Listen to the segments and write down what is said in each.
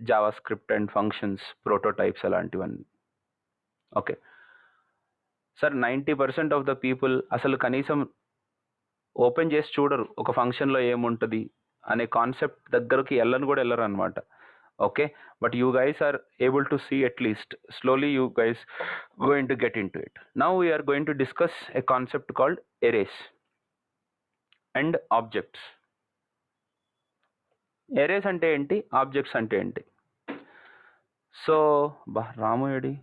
Java script and functions, prototypes అలాంటివన్నీ. Okay sir, 90% of the people అసలు కనీసం open చేసి చూడరు ఒక ఫంక్షన్లో ఏముంటుంది అనే కాన్సెప్ట్ దగ్గరకు కూడా వెళ్ళరు అనమాట. Okay, but you guys are able to see at least. Slowly you guys going to get into it. Now we are going to discuss a concept called arrays and objects. Arrays అంటే ఏంటి, objects అంటే ఏంటి? So రాము AD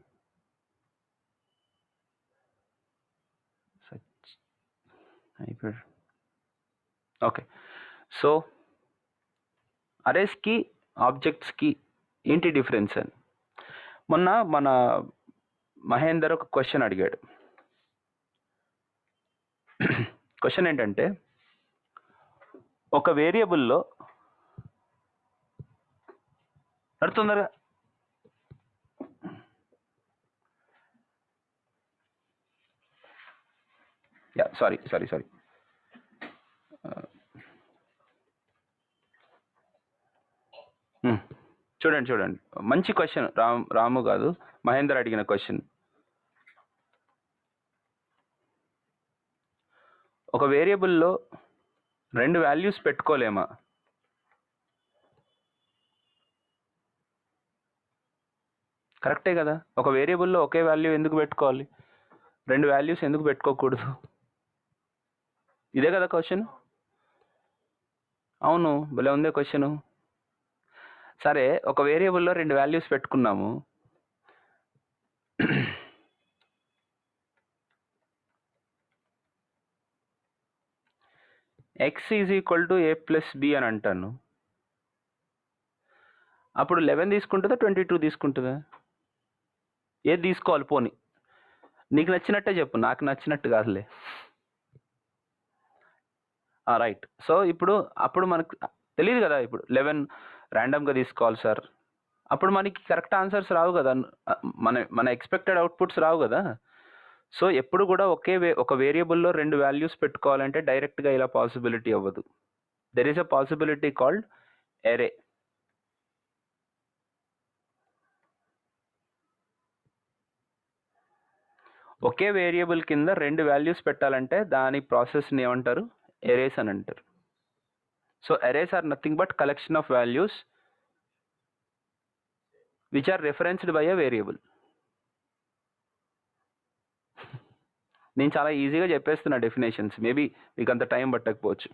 అయిపోయాడు. Okay, so అరేస్కి ఆబ్జెక్ట్స్కి ఏంటి difference అని మొన్న మన మహేందర్ ఒక క్వశ్చన్ అడిగాడు. క్వశ్చన్ ఏంటంటే, ఒక వేరియబుల్లో నడుతుందరా సారీ చూడండి మంచి క్వశ్చన్. రాము కాదు, మహేందర్ అడిగిన క్వశ్చన్. ఒక వేరియబుల్లో 2 వాల్యూస్ పెట్టుకోలేమా? కరెక్టే కదా. ఒక వేరియబుల్లో ఒకే వాల్యూ ఎందుకు పెట్టుకోవాలి, 2 వాల్యూస్ ఎందుకు పెట్టుకోకూడదు? ఇదే కదా క్వశ్చన్. అవును, భలే ఉందే క్వశ్చను. సరే, ఒక వేరియబుల్లో 2 వాల్యూస్ పెట్టుకున్నాము. x is equal to a plus b అని అంటాను. అప్పుడు 11 తీసుకుంటుందా 22 తీసుకుంటుందా? ఏది తీసుకోవాలి? పోని నీకు నచ్చినట్టే చెప్పు, నాకు నచ్చినట్టు కాదులే. రైట్. సో అప్పుడు మనకు తెలియదు కదా. ఇప్పుడు 11 ర్యాండమ్గా తీసుకోవాలి సార్, అప్పుడు మనకి కరెక్ట్ ఆన్సర్స్ రావు కదా, మన ఎక్స్పెక్టెడ్ అవుట్పుట్స్ రావు కదా. సో ఎప్పుడు కూడా ఒక వేరియబుల్లో 2 వాల్యూస్ పెట్టుకోవాలంటే డైరెక్ట్గా ఇలా పాసిబిలిటీ అవ్వదు. There is a possibility called array. ఒకే వేరియబుల్ కింద 2 వాల్యూస్ పెట్టాలంటే దాని ప్రాసెస్ని ఏమంటారు? ఎరేస్ అని అంటారు. So arrays are nothing but collection of values which are referenced by a variable. నేను చాలా ఈజీగా చెప్పేస్తున్నా డెఫినేషన్స్, మేబీ మీకు అంత టైం పట్టకపోవచ్చు.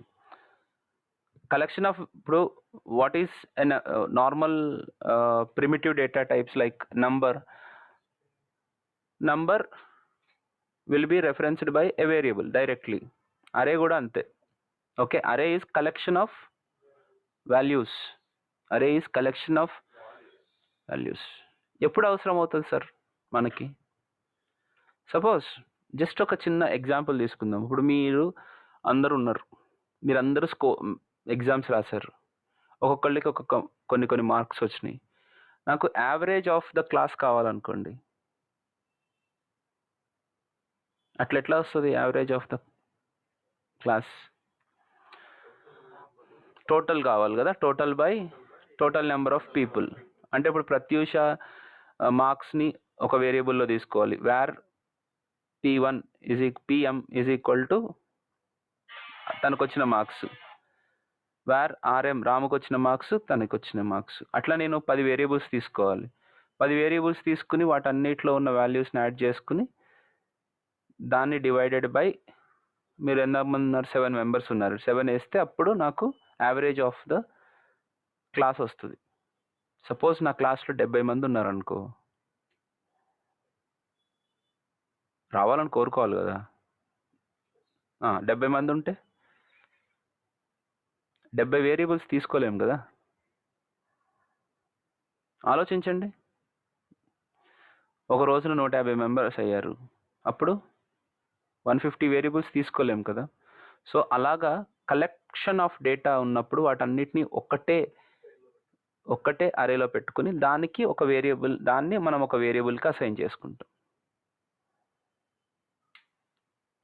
కలెక్షన్ ఆఫ్, ఇప్పుడు what is normal primitive data types like number will be referenced by a variable directly. Array కూడా అంతే. Okay, array is collection of values. ఎప్పుడు అవసరం అవుతుంది సార్ మనకి? సపోజ్ జస్ట్ ఒక చిన్న ఎగ్జాంపుల్ తీసుకుందాం. ఇప్పుడు మీరు అందరూ ఉన్నారు, మీరందరూ ఎగ్జామ్స్ రాశారు, ఒక్కొక్కళ్ళకి కొన్ని మార్క్స్ వచ్చినాయి. నాకు యావరేజ్ ఆఫ్ ద క్లాస్ కావాలనుకోండి, ఎట్లా వస్తుంది average of the class? Total కావాలి కదా, total by total number of people. అంటే ఇప్పుడు ప్రత్యూష మార్క్స్ని ఒక వేరియబుల్లో తీసుకోవాలి. Where p1 pm is equal to తనకు వచ్చిన మార్క్స్, వేర్ rm రాముకు వచ్చిన మార్క్స్, తనకు వచ్చిన మార్క్స్. అట్లా నేను 10 వేరియబుల్స్ తీసుకోవాలి. 10 వేరియబుల్స్ తీసుకుని వాటన్నిటిలో ఉన్న వాల్యూస్ని యాడ్ చేసుకుని దాన్ని డివైడెడ్ బై, మీరు ఎంతమంది ఉన్నారు? 7 మెంబర్స్ ఉన్నారు. 7 వేస్తే అప్పుడు నాకు యావరేజ్ ఆఫ్ ద క్లాస్ వస్తుంది. సపోజ్ నా క్లాస్లో 70 మంది ఉన్నారు అనుకో, రావాలని కోరుకోవాలి కదా. 70 మంది ఉంటే 70 వేరియబుల్స్ తీసుకోలేము కదా. ఆలోచించండి, ఒక రోజున 150 మెంబర్స్ అయ్యారు, అప్పుడు 150 వేరియబుల్స్ తీసుకోలేము కదా. సో అలాగా కలెక్షన్ ఆఫ్ డేటా ఉన్నప్పుడు వాటన్నిటిని ఒక్కటే అరేలో పెట్టుకుని దానికి ఒక వేరియబుల్, దాన్ని మనం ఒక వేరియబుల్కి అసైన్ చేసుకుంటాం.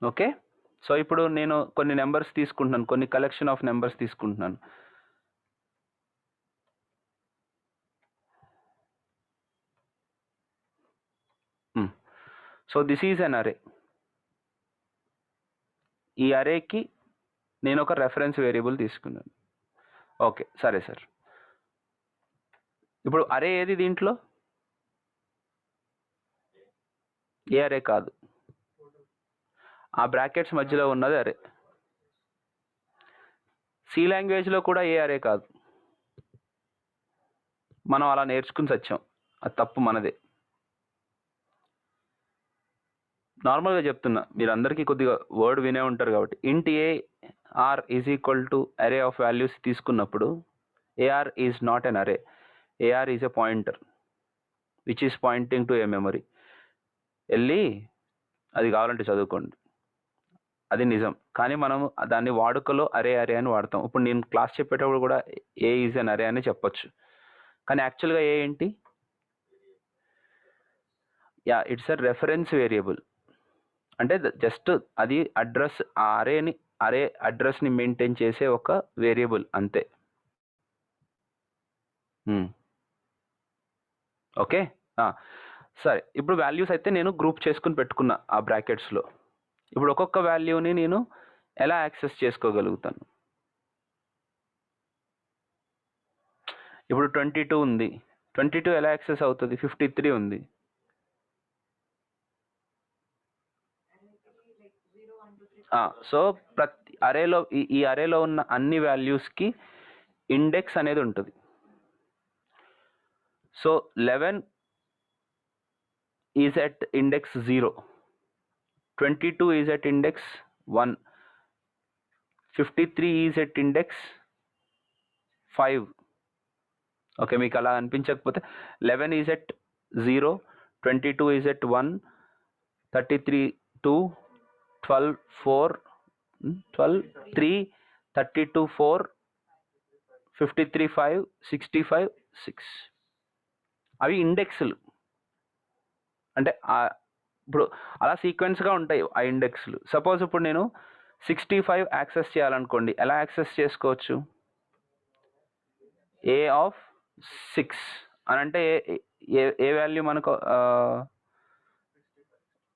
ఓకే, సో ఇప్పుడు నేను కొన్ని నెంబర్స్ తీసుకుంటున్నాను, కొన్ని కలెక్షన్ ఆఫ్ నెంబర్స్ తీసుకుంటున్నాను. సో దిస్ ఈజ్ అన్ అరే. ఈ అరేకి నేను ఒక రెఫరెన్స్ వేరియబుల్ తీసుకున్నాను. ఓకే, సరే సార్. ఇప్పుడు అరే ఏది దీంట్లో? ఏ అరే కాదు, ఆ బ్రాకెట్స్ మధ్యలో ఉన్నది అరే. సి లాంగ్వేజ్లో కూడా ఏ అరే కాదు. మనం అలా నేర్చుకుని సత్యం, అది తప్పు మనదే. నార్మల్గా చెప్తున్నా, మీరు అందరికీ కొద్దిగా వర్డ్ వినే ఉంటారు కాబట్టి. Int A R is equal to array of values తీసుకున్నప్పుడు AR is not an array. AR is a pointer which is pointing to a memory. వెళ్ళి అది కావాలంటే చదువుకోండి, అది నిజం. కానీ మనం దాన్ని వాడుకలో అరే అరే అని వాడతాం. ఇప్పుడు నేను క్లాస్ చెప్పేటప్పుడు కూడా ఏ ఈజ్ అన్ అరే అని చెప్పొచ్చు, కానీ యాక్చువల్గా ఏ ఏంటి? Yeah, it's a reference variable. అంటే జస్ట్ అది అడ్రస్, ఆ అరే అడ్రస్ని మెయింటైన్ చేసే ఒక వేరియబుల్ అంతే. ఓకే, సరే. ఇప్పుడు వాల్యూస్ అయితే నేను గ్రూప్ చేసుకుని పెట్టుకున్నా ఆ బ్రాకెట్స్లో. ఇప్పుడు ఒక్కొక్క వాల్యూని నేను ఎలా యాక్సెస్ చేసుకోగలుగుతాను? ఇప్పుడు 22 ఉంది, 22 ఎలా యాక్సెస్ అవుతుంది? 53 ఉంది. సో ప్రతి అరేలో, ఈ అరేలో ఉన్న అన్ని వాల్యూస్కి ఇండెక్స్ అనేది ఉంటుంది. So 11 is at index 0, 22 is at index 1, 53 is at index 5. Okay, మీకు అలా అనిపించకపోతే 11 ఈజ్ ఎట్ 0, 22 ఈజ్ ఎట్ 1, 33 2, 12 4, 12 3, 32 4, 53 5, 65 6. అవి ఇండెక్స్లు. అంటే ఇప్పుడు అలా సీక్వెన్స్గా ఉంటాయి ఆ ఇండెక్స్లు. సపోజ్ ఇప్పుడు నేను 65 యాక్సెస్ చేయాలనుకోండి, ఎలా యాక్సెస్ చేసుకోవచ్చు? ఏ ఆఫ్ 6 అని అంటే ఏ వాల్యూ మనకు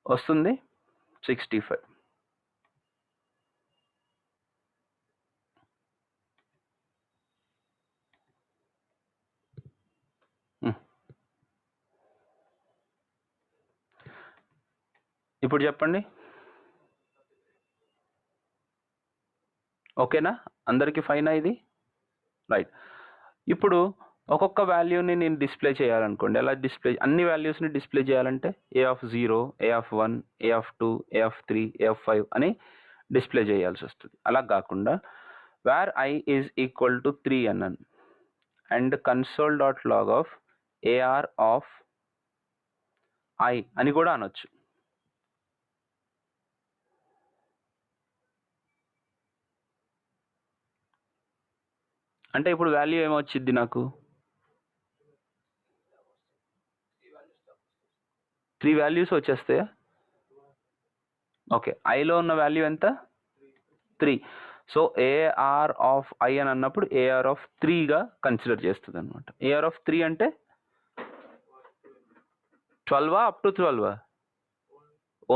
వస్తుంది? 65. ఇప్పుడు చెప్పండి, ఓకేనా? అందరికీ ఫైనా ఇది? రైట్. ఇప్పుడు ఒక్కొక్క వాల్యూని నేను డిస్ప్లే చేయాలనుకోండి, ఎలా డిస్ప్లే? అన్ని వాల్యూస్ని డిస్ప్లే చేయాలంటే A of 0, A of 1, A of 2, A of 3, A of 5 అని డిస్ప్లే చేయాల్సి వస్తుంది. అలా కాకుండా where I is equal to 3 అన్నాను and console.log of AR of I అని కూడా అనొచ్చు. అంటే ఇప్పుడు వాల్యూ ఏమొచ్చింది నాకు? 3 వాల్యూస్ వచ్చేస్తాయా? ఓకే, ఐలో ఉన్న వాల్యూ ఎంత? 3. సో ఏఆర్ ఆఫ్ ఐ అని అన్నప్పుడు ఏఆర్ ఆఫ్ 3గా కన్సిడర్ చేస్తుంది అనమాట. ఏఆర్ ఆఫ్ 3 అంటే 12 అప్ టు 12?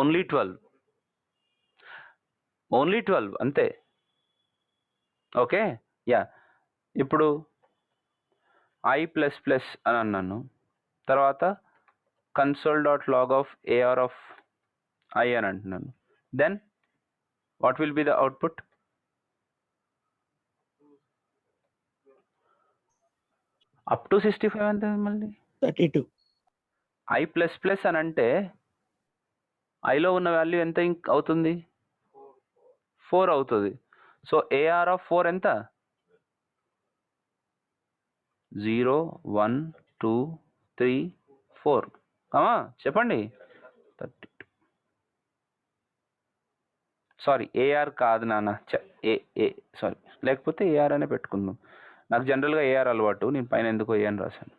ఓన్లీ 12, ఓన్లీ 12 అంతే. Okay, yeah. ఇప్పుడు ఐ ప్లస్ ప్లస్ అని అన్నాను, తర్వాత console.log of AR of I అని అంటున్నాను. Then what will be the output? Up to 65 అంటే మళ్ళీ 32. ఐ ప్లస్ ప్లస్ అని అంటే ఐలో ఉన్న వాల్యూ ఎంత అవుతుంది? 4 అవుతుంది. సో ఏఆర్ ఆఫ్ 4 ఎంత? 0 1 2 3 4. చెప్పండి. 32. సారీ, ఏఆర్ కాదు నాన్న, సారీ, లేకపోతే ఏఆర్ అనే పెట్టుకుందాం. నాకు జనరల్గా ఏఆర్ అలవాటు, నేను పైన ఎందుకో ఏ అని రాశాను.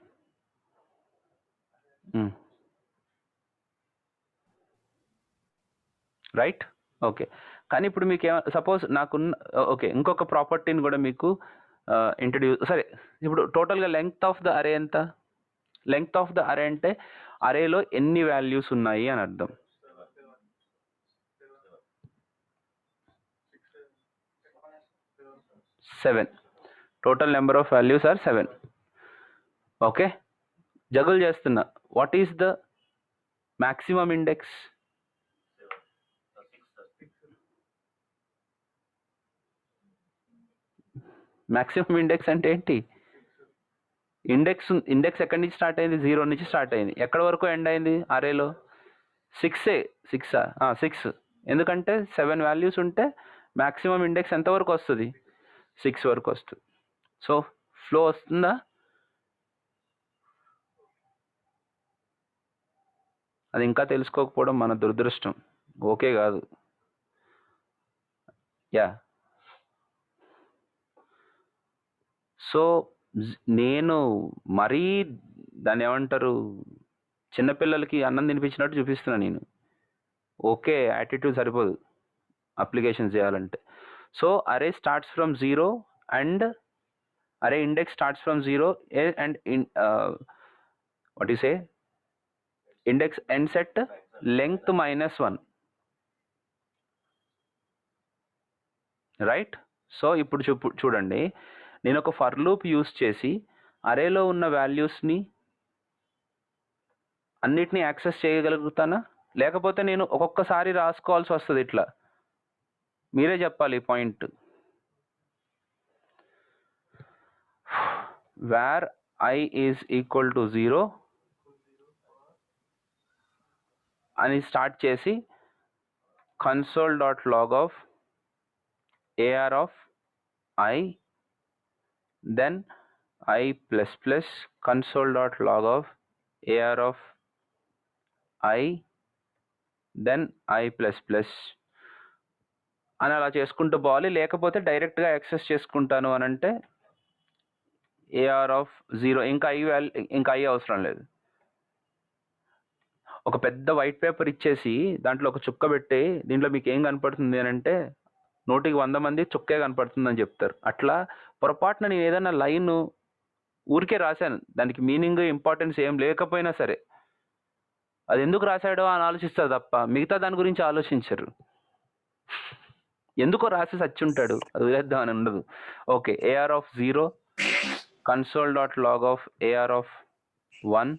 Right, okay. కానీ ఇప్పుడు మీకు సపోజ్ నాకున్న, ఓకే, ఇంకొక ప్రాపర్టీని కూడా మీకు ఇంట్రడ్యూస్. సరే, ఇప్పుడు టోటల్గా లెంగ్త్ ఆఫ్ ద అరే ఎంత? లెంగ్త్ ఆఫ్ ద అరే అంటే అరేలో ఎన్ని వాల్యూస్ ఉన్నాయి అని అర్థం. 7. Total number of values are 7. Okay, juggle చేస్తున్నా. What is the maximum index? Maximum index అంటే ఏంటి? ఇండెక్స్ ఎక్కడి నుంచి స్టార్ట్ అయింది? 0 నుంచి స్టార్ట్ అయింది. ఎక్కడి వరకు ఎండ్ అయింది అరేలో? 6. ఎందుకంటే 7 వాల్యూస్ ఉంటే మ్యాక్సిమం ఇండెక్స్ ఎంతవరకు వస్తుంది? 6 వరకు వస్తుంది. సో ఫ్లో వస్తుందా? అది ఇంకా తెలుసుకోకపోవడం మన దురదృష్టం. ఓకే కాదు. యా, సో నేను మరీ దాన్ని ఏమంటారు, చిన్నపిల్లలకి అన్నం తినిపించినట్టు చూపిస్తున్నా నేను. ఓకే, యాటిట్యూడ్ సరిపోదు అప్లికేషన్ చేయాలంటే. సో అరే స్టార్ట్స్ ఫ్రమ్ 0 అండ్ అరే index starts from 0 and what you say, index ends at length -1, right? So ఇప్పుడు చూడండి, నేను ఒక ఫర్ లూప్ యూస్ చేసి అరేలో ఉన్న వాల్యూస్ని అన్నిటినీ యాక్సెస్ చేయగలుగుతానా? లేకపోతే నేను ఒక్కొక్కసారి రాసుకోవాల్సి వస్తుంది ఇట్లా? మీరే చెప్పాలి point. Where I is equal to 0 అని స్టార్ట్ చేసి console.log of AR of I, then I plus plus console.log of AR of I, then I plus plus అని అలా చేసుకుంటూ పోవాలి. లేకపోతే డైరెక్ట్గా యాక్సెస్ చేసుకుంటాను అని అంటే AR of 0, ఇంకా I అవసరం లేదు. ఒక పెద్ద వైట్ పేపర్ ఇచ్చేసి దాంట్లో ఒక చుక్క పెట్టి దీంట్లో మీకు ఏం కనపడుతుంది అని అంటే నూటికి 100 మంది చుక్కే కనపడుతుందని చెప్తారు. అట్లా పొరపాటున నేను ఏదైనా లైన్ ఊరికే రాశాను, దానికి మీనింగ్ ఇంపార్టెన్స్ ఏం లేకపోయినా సరే అది ఎందుకు రాశాడో అని ఆలోచిస్తారు తప్ప మిగతా దాని గురించి ఆలోచించరు. ఎందుకో రాసి సచ్చి ఉంటాడు, అది వదిలేద్దాం అని ఉండదు. Okay, AR of 0 console.log of AR of 1,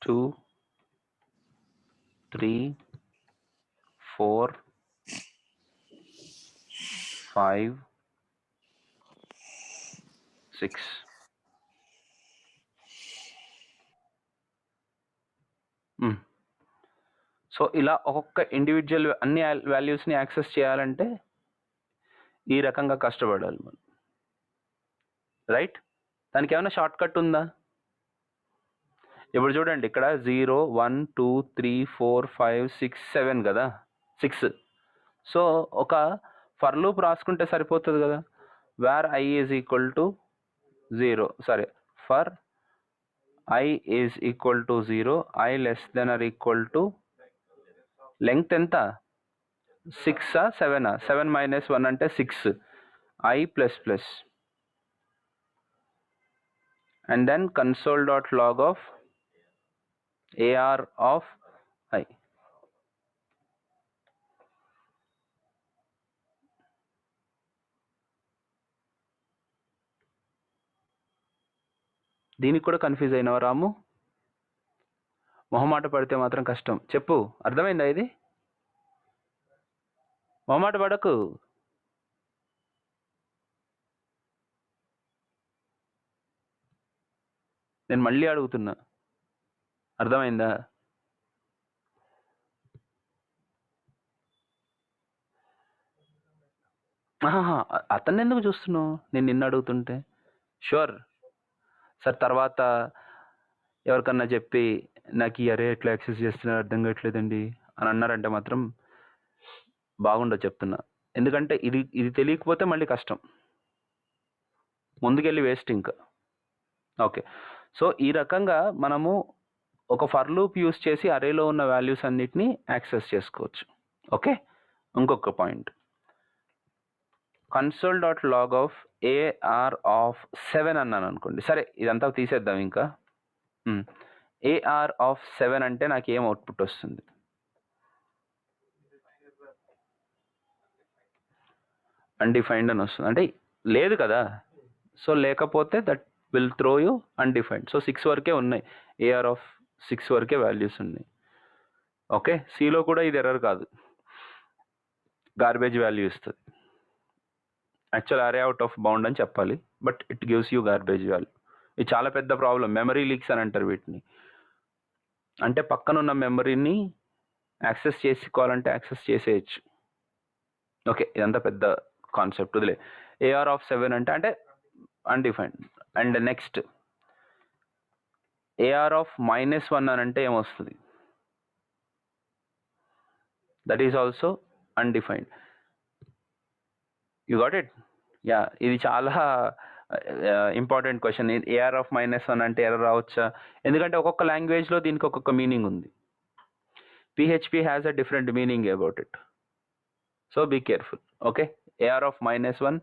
two, 3, 4, 5, 6. So ఇలా ఒక్కొక్క ఇండివిజువల్ అన్ని వాల్యూస్ని యాక్సెస్ చేయాలంటే ఈ రకంగా కష్టపడాలి మనం, రైట్? దానికి ఏమైనా షార్ట్ కట్ ఉందా? ఇప్పుడు చూడండి, ఇక్కడ 0, 1, 2, 3, 4, 5, 6, 7 కదా, 6. సో ఒక ఫర్ లూప్ రాసుకుంటే సరిపోతుంది కదా. Where I is equal to 0, సరే, for I is equal to 0, I less than or equal to length ఎంత? 6 7? 7 - 1 అంటే 6. I plus plus and then console.log of AR of I. దీనికి కూడా కన్ఫ్యూజ్ అయినవా రాము? మొహమాట పడితే మాత్రం కష్టం. చెప్పు, అర్థమైందా? ఇది మొహమాట పడకు. నేను మళ్ళీ అడుగుతున్నా, అర్థమైందా? అతన్ని ఎందుకు చూస్తున్నావు నేను నిన్ను అడుగుతుంటే? షూర్ సార్, తర్వాత ఎవరికన్నా చెప్పి నాకు ఈ అరే ఎట్లా యాక్సెస్ చేస్తున్నారు అర్థం కావట్లేదండి అని అన్నారంటే మాత్రం బాగుండదు చెప్తున్నా. ఎందుకంటే ఇది తెలియకపోతే మళ్ళీ కష్టం, ముందుకెళ్ళి వేస్ట్ ఇంకా. ఓకే, సో ఈ రకంగా మనము ఒక ఫర్ లూప్ యూస్ చేసి అరేలో ఉన్న వాల్యూస్ అన్నిటిని యాక్సెస్ చేసుకోవచ్చు. ఓకే, ఇంకొక point, console.log of AR of 7 అన్నాను అనుకోండి. సరే, ఇదంతా తీసేద్దాం ఇంకా. AR of 7 అంటే నాకు ఏం అవుట్పుట్ వస్తుంది? అన్డిఫైన్డ్ అని వస్తుంది, అంటే లేదు కదా. సో లేకపోతే that will throw you undefined. So 6 వరకే ఉన్నాయి, ఏఆర్ ఆఫ్ 6 వరకే వాల్యూస్ ఉన్నాయి. ఓకే, సిలో కూడా ఇది ఎర్రర్ కాదు, గార్బేజ్ వాల్యూ ఇస్తుంది. యాక్చువల్ అరే అవుట్ ఆఫ్ బౌండ్ అని చెప్పాలి, but it gives you garbage value. ఇది చాలా పెద్ద ప్రాబ్లం, మెమరీ లీక్స్ అని అంటారు వీటిని. అంటే పక్కనున్న మెమరీని యాక్సెస్ చేసుకోవాలంటే యాక్సెస్ చేసేయచ్చు. ఓకే, ఇదంతా పెద్ద కాన్సెప్ట్, వదిలే. ఏఆర్ ఆఫ్ 7 అంటే undefined. And next AR of -1 అని అంటే ఏమొస్తుంది? That is also undefined. You got it? Yeah, ఇది చాలా ఇంపార్టెంట్ క్వశ్చన్. ఏఆర్ ఆఫ్ -1 అంటే ఎర్రర్ రావచ్చా? ఎందుకంటే ఒక్కొక్క లాంగ్వేజ్లో దీనికి ఒక్కొక్క మీనింగ్ ఉంది. PHP has a different meaning about it, so be careful. Okay, AR of -1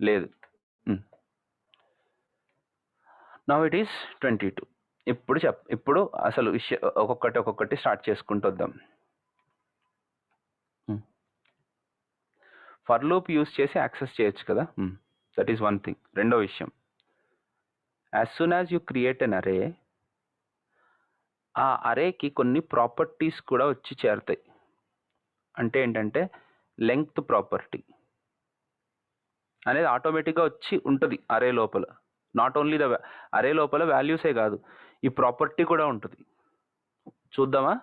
లేదు. Now it is 22. ఇప్పుడు అసలు ఒక్కొక్కటి స్టార్ట్ చేసుకుంటూ వద్దాం. ఫర్ లూప్ యూస్ చేసి యాక్సెస్ చేయొచ్చు కదా, దట్ ఈస్ వన్ థింగ్. రెండో విషయం, as soon as you create an array, ఆ అరేకి కొన్ని ప్రాపర్టీస్ కూడా వచ్చి చేరుతాయి. అంటే ఏంటంటే లెంగ్త్ ప్రాపర్టీ అనేది ఆటోమేటిక్గా వచ్చి ఉంటుంది అరే లోపల. నాట్ ఓన్లీ ద అరే లోపల వాల్యూసే కాదు, ఈ ప్రాపర్టీ కూడా ఉంటుంది. చూద్దామా?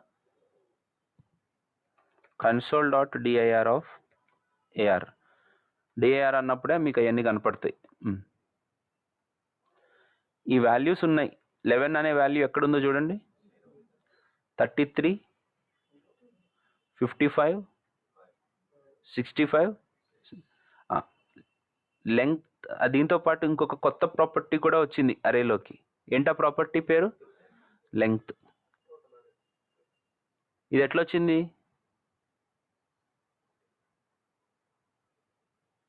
console.dir of AR. డిఐఆర్ అన్నప్పుడే మీకు అవన్నీ కనపడతాయి. ఈ వాల్యూస్ ఉన్నాయి. 11 అనే వాల్యూ ఎక్కడుందో చూడండి, 33, 55, 65. లెంగ్త్, దీంతో పాటు ఇంకొక కొత్త ప్రాపర్టీ కూడా వచ్చింది అరేలోకి. ఏంటా ప్రాపర్టీ పేరు? లెంగ్త్. ఇది ఎట్లా వచ్చింది?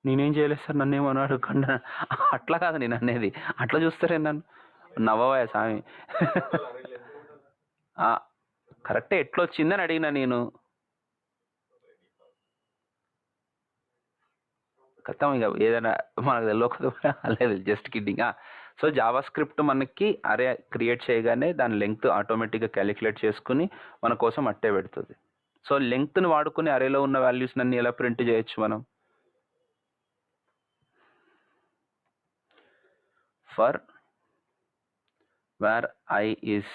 నేనేం చేయలేదు సార్, నన్ను ఏమన్నా అడగకుండా. అట్లా కాదు నేను అనేది, అట్లా చూస్తారే నన్ను, నవ్వవా స్వామి. కరెక్టే, ఎట్లా వచ్చిందని అడిగినా నేను. ఖతం, ఇక ఏదైనా మనకు తెలియకపోతే లేదు, just kidding. So Java script మనకి అరే క్రియేట్ చేయగానే దాని లెంగ్త్ ఆటోమేటిక్గా క్యాలిక్యులేట్ చేసుకుని మన కోసం అట్టే పెడుతుంది. సో లెంగ్త్ని వాడుకుని అరేలో ఉన్న వాల్యూస్ అన్ని ఎలా ప్రింట్ చేయొచ్చు మనం? For where I is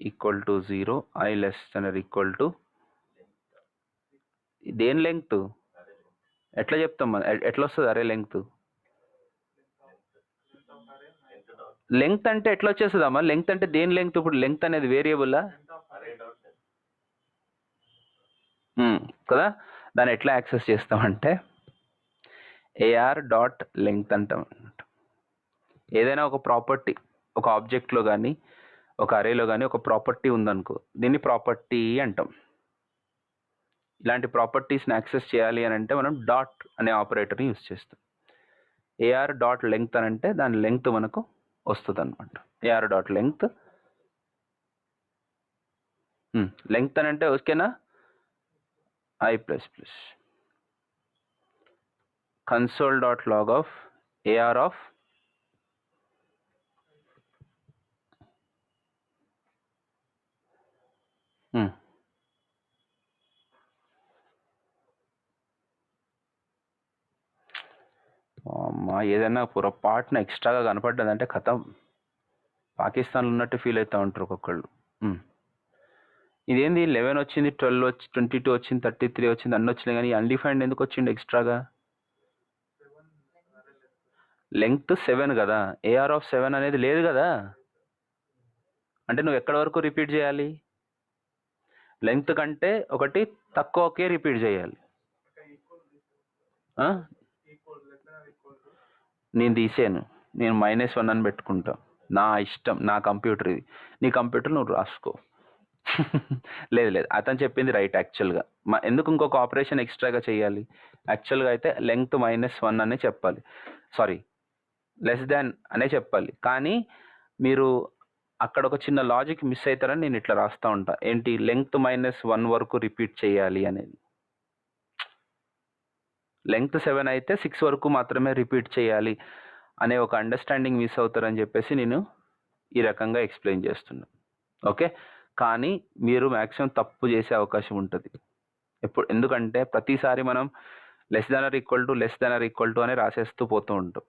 equal to 0, I less than or equal to దేని లెంగ్త్? ఎట్లా చెప్తాం మనం? ఎట్లా వస్తుంది అరే లెంగ్త్? లెంగ్త్ అంటే ఎట్లా వచ్చేస్తుందమ్మా? లెంగ్త్ అంటే దేని లెంగ్త్? ఇప్పుడు లెంగ్త్ అనేది వేరియబుల్లా కదా? దాన్ని ఎట్లా యాక్సెస్ చేస్తామంటే ఏఆర్ డాట్ లెంగ్త్ అంటాం. ఏదైనా ఒక ప్రాపర్టీ, ఒక ఆబ్జెక్ట్లో కానీ ఒక అరేలో కానీ ఒక ప్రాపర్టీ ఉందనుకో, దీన్ని ప్రాపర్టీ అంటాం. ఇలాంటి ప్రాపర్టీస్ని యాక్సెస్ చేయాలి అని అంటే మనం డాట్ అనే ఆపరేటర్ని యూజ్ చేస్తాం. ఏఆర్ డాట్ లెంగ్త్ అని అంటే దాని లెంగ్త్ మనకు వస్తుంది అనమాట. AR dot length. లెంగ్త్ అని అంటే ఓకేనా? I++. console.log of AR of అమ్మా, ఏదైనా పొరపాటున ఎక్స్ట్రాగా కనపడ్డదంటే కథం, పాకిస్తాన్లో ఉన్నట్టు ఫీల్ అవుతూ ఉంటారు ఒక్కొక్కళ్ళు. ఇదేంది 11 వచ్చింది, 12 వచ్చి 22 వచ్చింది, 33 వచ్చింది, అన్నీ వచ్చినాయి, కానీ అన్డిఫైన్డ్ ఎందుకు వచ్చింది ఎక్స్ట్రాగా? లెంగ్త్ 7 కదా, ఏఆర్ ఆఫ్ 7 అనేది లేదు కదా. అంటే నువ్వు ఎక్కడి వరకు రిపీట్ చేయాలి? లెంగ్త్ కంటే ఒకటి తక్కువకే రిపీట్ చేయాలి. నేను తీసాను, నేను -1 అని పెట్టుకుంటా, నా ఇష్టం, నా కంప్యూటర్ ఇది. నీ కంప్యూటర్ నువ్వు రాసుకో. లేదు, అతను చెప్పింది రైట్ యాక్చువల్గా. ఎందుకు ఇంకొక ఆపరేషన్ ఎక్స్ట్రాగా చేయాలి? యాక్చువల్గా అయితే లెంగ్త్ -1 అనే చెప్పాలి, సారీ లెస్ దాన్ అనే చెప్పాలి. కానీ మీరు అక్కడ ఒక చిన్న లాజిక్ మిస్ అవుతారని నేను ఇట్లా రాస్తూ ఉంటా. ఏంటి? లెంగ్త్ -1 వరకు రిపీట్ చేయాలి అనేది. లెంగ్త్ 7 అయితే 6 వరకు మాత్రమే రిపీట్ చేయాలి అనే ఒక అండర్స్టాండింగ్ మిస్ అవుతారని చెప్పేసి నేను ఈ రకంగా ఎక్స్ప్లెయిన్ చేస్తున్నాను. ఓకే, కానీ మీరు మ్యాక్సిమం తప్పు చేసే అవకాశం ఉంటుంది. ఎందుకంటే ప్రతిసారి మనం less than or equal to అని రాసేస్తూ పోతూ ఉంటాం.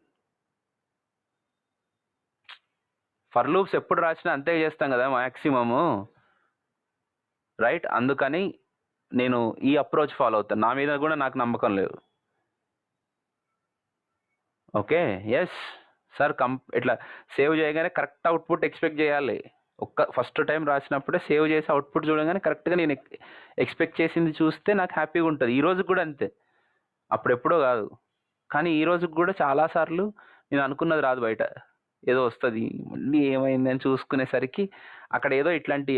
ఫర్ లూప్స్ ఎప్పుడు రాసినా అంతే చేస్తాం కదా మ్యాక్సిమము, రైట్? అందుకని నేను ఈ అప్రోచ్ ఫాలో అవుతాను. నా మీద కూడా నాకు నమ్మకం లేదు. ఓకే, ఎస్ సార్, ఇట్లా సేవ్ చేయగానే కరెక్ట్ అవుట్పుట్ ఎక్స్పెక్ట్ చేయాలి. ఫస్ట్ టైం రాసినప్పుడే సేవ్ చేసి అవుట్పుట్ చూడగానే కరెక్ట్గా నేను ఎక్స్పెక్ట్ చేసింది చూస్తే నాకు హ్యాపీగా ఉంటుంది. ఈ రోజు కూడా అంతే, అప్పుడెప్పుడో కాదు. కానీ ఈ రోజుకి కూడా చాలాసార్లు నేను అనుకున్నది రాదు, బయట ఏదో వస్తుంది, మళ్ళీ ఏమైంది అని చూసుకునేసరికి అక్కడ ఏదో ఇట్లాంటి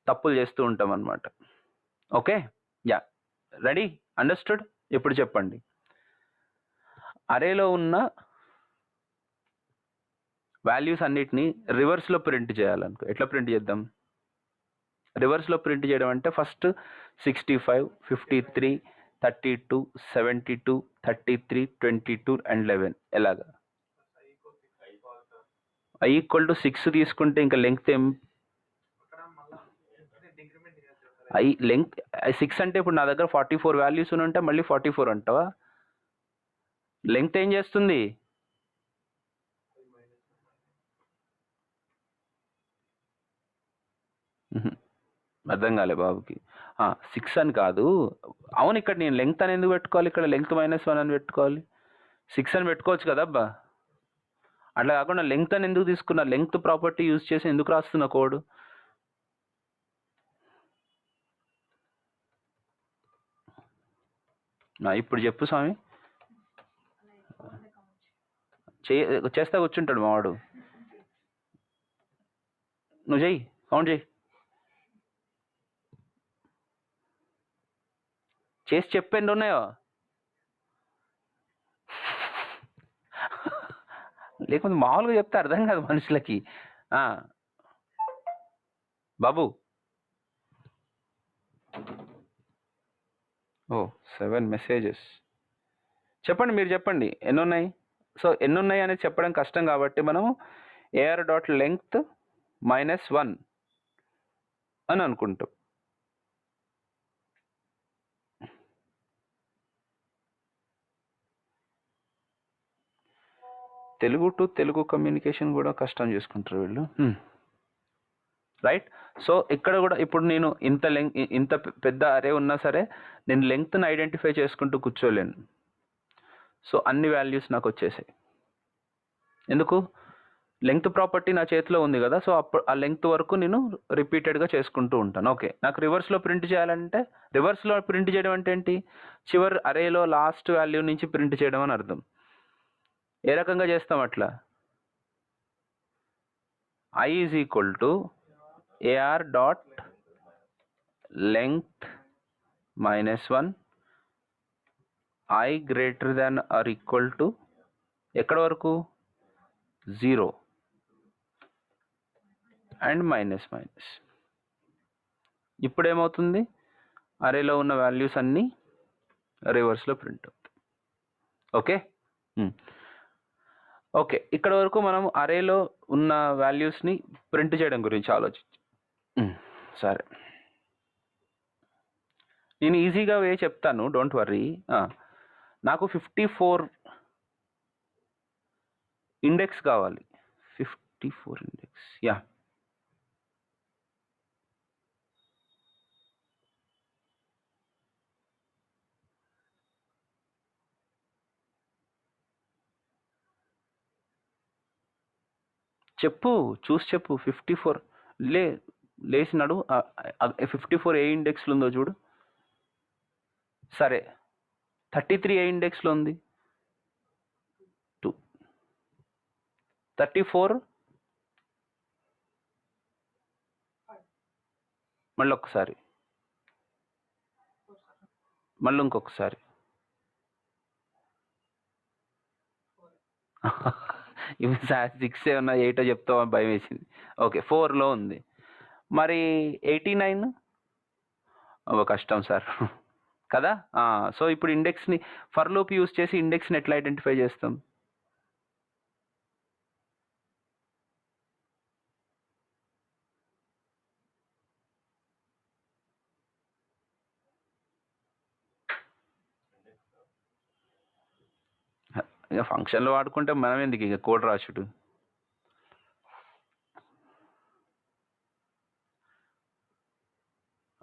తప్పులు చేస్తూ ఉంటాం అన్నమాట. Okay, yeah, ready, understood? ఇప్పుడు చెప్పండి, అరేలో ఉన్న వాల్యూస్ అన్నిటినీ రివర్స్లో ప్రింట్ చేయాలనుకో. ఎట్లా ప్రింట్ చేద్దాం? రివర్స్లో ప్రింట్ చేయడం అంటే ఫస్ట్ 65, 53, 32, 72, 33, 22 అండ్ 11. ఎలాగా? i = 6 తీసుకుంటే ఇంకా లెంగ్త్ ఏం? లెంగ్త్ 6 అంటే ఇప్పుడు నా దగ్గర 44 వాల్యూస్ ఉంటే మళ్ళీ 44 అంటావా? లెంగ్త్ ఏం చేస్తుంది? అర్థం కాలే బాబుకి. 6 అని కాదు. అవును, ఇక్కడ నేను లెంగ్త్ అని ఎందుకు పెట్టుకోవాలి? ఇక్కడ లెంగ్త్ -1 అని పెట్టుకోవాలి. 6 అని పెట్టుకోవచ్చు కదా అబ్బా. అట్లా కాకుండా లెంగ్త్ అని ఎందుకు తీసుకున్నా? లెంగ్త్ ప్రాపర్టీ యూజ్ చేసి ఎందుకు రాస్తున్నా కోడ్? ఇప్పుడు చెప్పు స్వామి. చేస్తా కూర్చుంటాడు మావాడు. నువ్వు చెయ్యి, కౌంట్ చెయ్యి, చేసి చెప్పండి ఉన్నాయో. లేకపోతే మామూలుగా చెప్తే అర్థం కాదు మనుషులకి. బాబు, 7 మెసేజెస్ చెప్పండి, మీరు చెప్పండి ఎన్ని ఉన్నాయి. సో ఎన్ని ఉన్నాయి అనేది చెప్పడం కష్టం కాబట్టి మనము AR.length -1 అని అనుకుంటాం. తెలుగు టు తెలుగు కమ్యూనికేషన్ కూడా కష్టం చేసుకుంటారు వీళ్ళు, రైట్? సో ఇక్కడ కూడా ఇప్పుడు నేను ఇంత పెద్ద అరే ఉన్నా సరే నేను లెంగ్త్ని ఐడెంటిఫై చేసుకుంటూ కూర్చోలేను. సో అన్ని వాల్యూస్ నాకు వచ్చేసాయి. ఎందుకు? లెంగ్త్ ప్రాపర్టీ నా చేతిలో ఉంది కదా. సో అప్పుడు ఆ లెంగ్త్ వరకు నేను రిపీటెడ్గా చేసుకుంటూ ఉంటాను. ఓకే, నాకు రివర్స్లో ప్రింట్ చేయాలంటే, రివర్స్లో ప్రింట్ చేయడం అంటే ఏంటి? చివరి అరేలో లాస్ట్ వాల్యూ నుంచి ప్రింట్ చేయడం అని అర్థం. ఏ రకంగా చేస్తాం అట్లా? i = AR.length -1 i > ఎక్కడ వరకు? 0 అండ్ మైనస్. ఇప్పుడు ఏమవుతుంది? అరేలో ఉన్న వాల్యూస్ అన్నీ రివర్స్లో ప్రింట్ అవుతాయి. ఓకే, ఓకే, ఇక్కడ వరకు మనం అరేలో ఉన్న వాల్యూస్ని ప్రింట్ చేయడం గురించి ఆలోచించి, సరే నేను ఈజీగా వే చెప్తాను, డోంట్ వర్రీ. నాకు 54 ఇండెక్స్ కావాలి. 54 ఇండెక్స్, యా. చెప్పు, చూసి చెప్పు. 54 లేచినాడు. 54 ఏ ఇండెక్స్లో ఉందో చూడు. సరే, 33 ఏ ఇండెక్స్లో ఉంది? 2. 34 మళ్ళీ ఒక్కసారి, మళ్ళీ ఇంకొకసారి. ఇవి 6 ఏమన్నా 8 చెప్తావా భయం వేసింది. ఓకే, 4లో ఉంది. మరి 89 కష్టం సార్, కదా. సో ఇప్పుడు ఇండెక్స్ని ఫర్ లూప్ యూస్ చేసి ఇండెక్స్ని ఎట్లా ఐడెంటిఫై చేస్తాం? ఇక ఫంక్షన్లు వాడుకుంటే మనం ఎందుకు ఇక కోడ్ రాసుడు.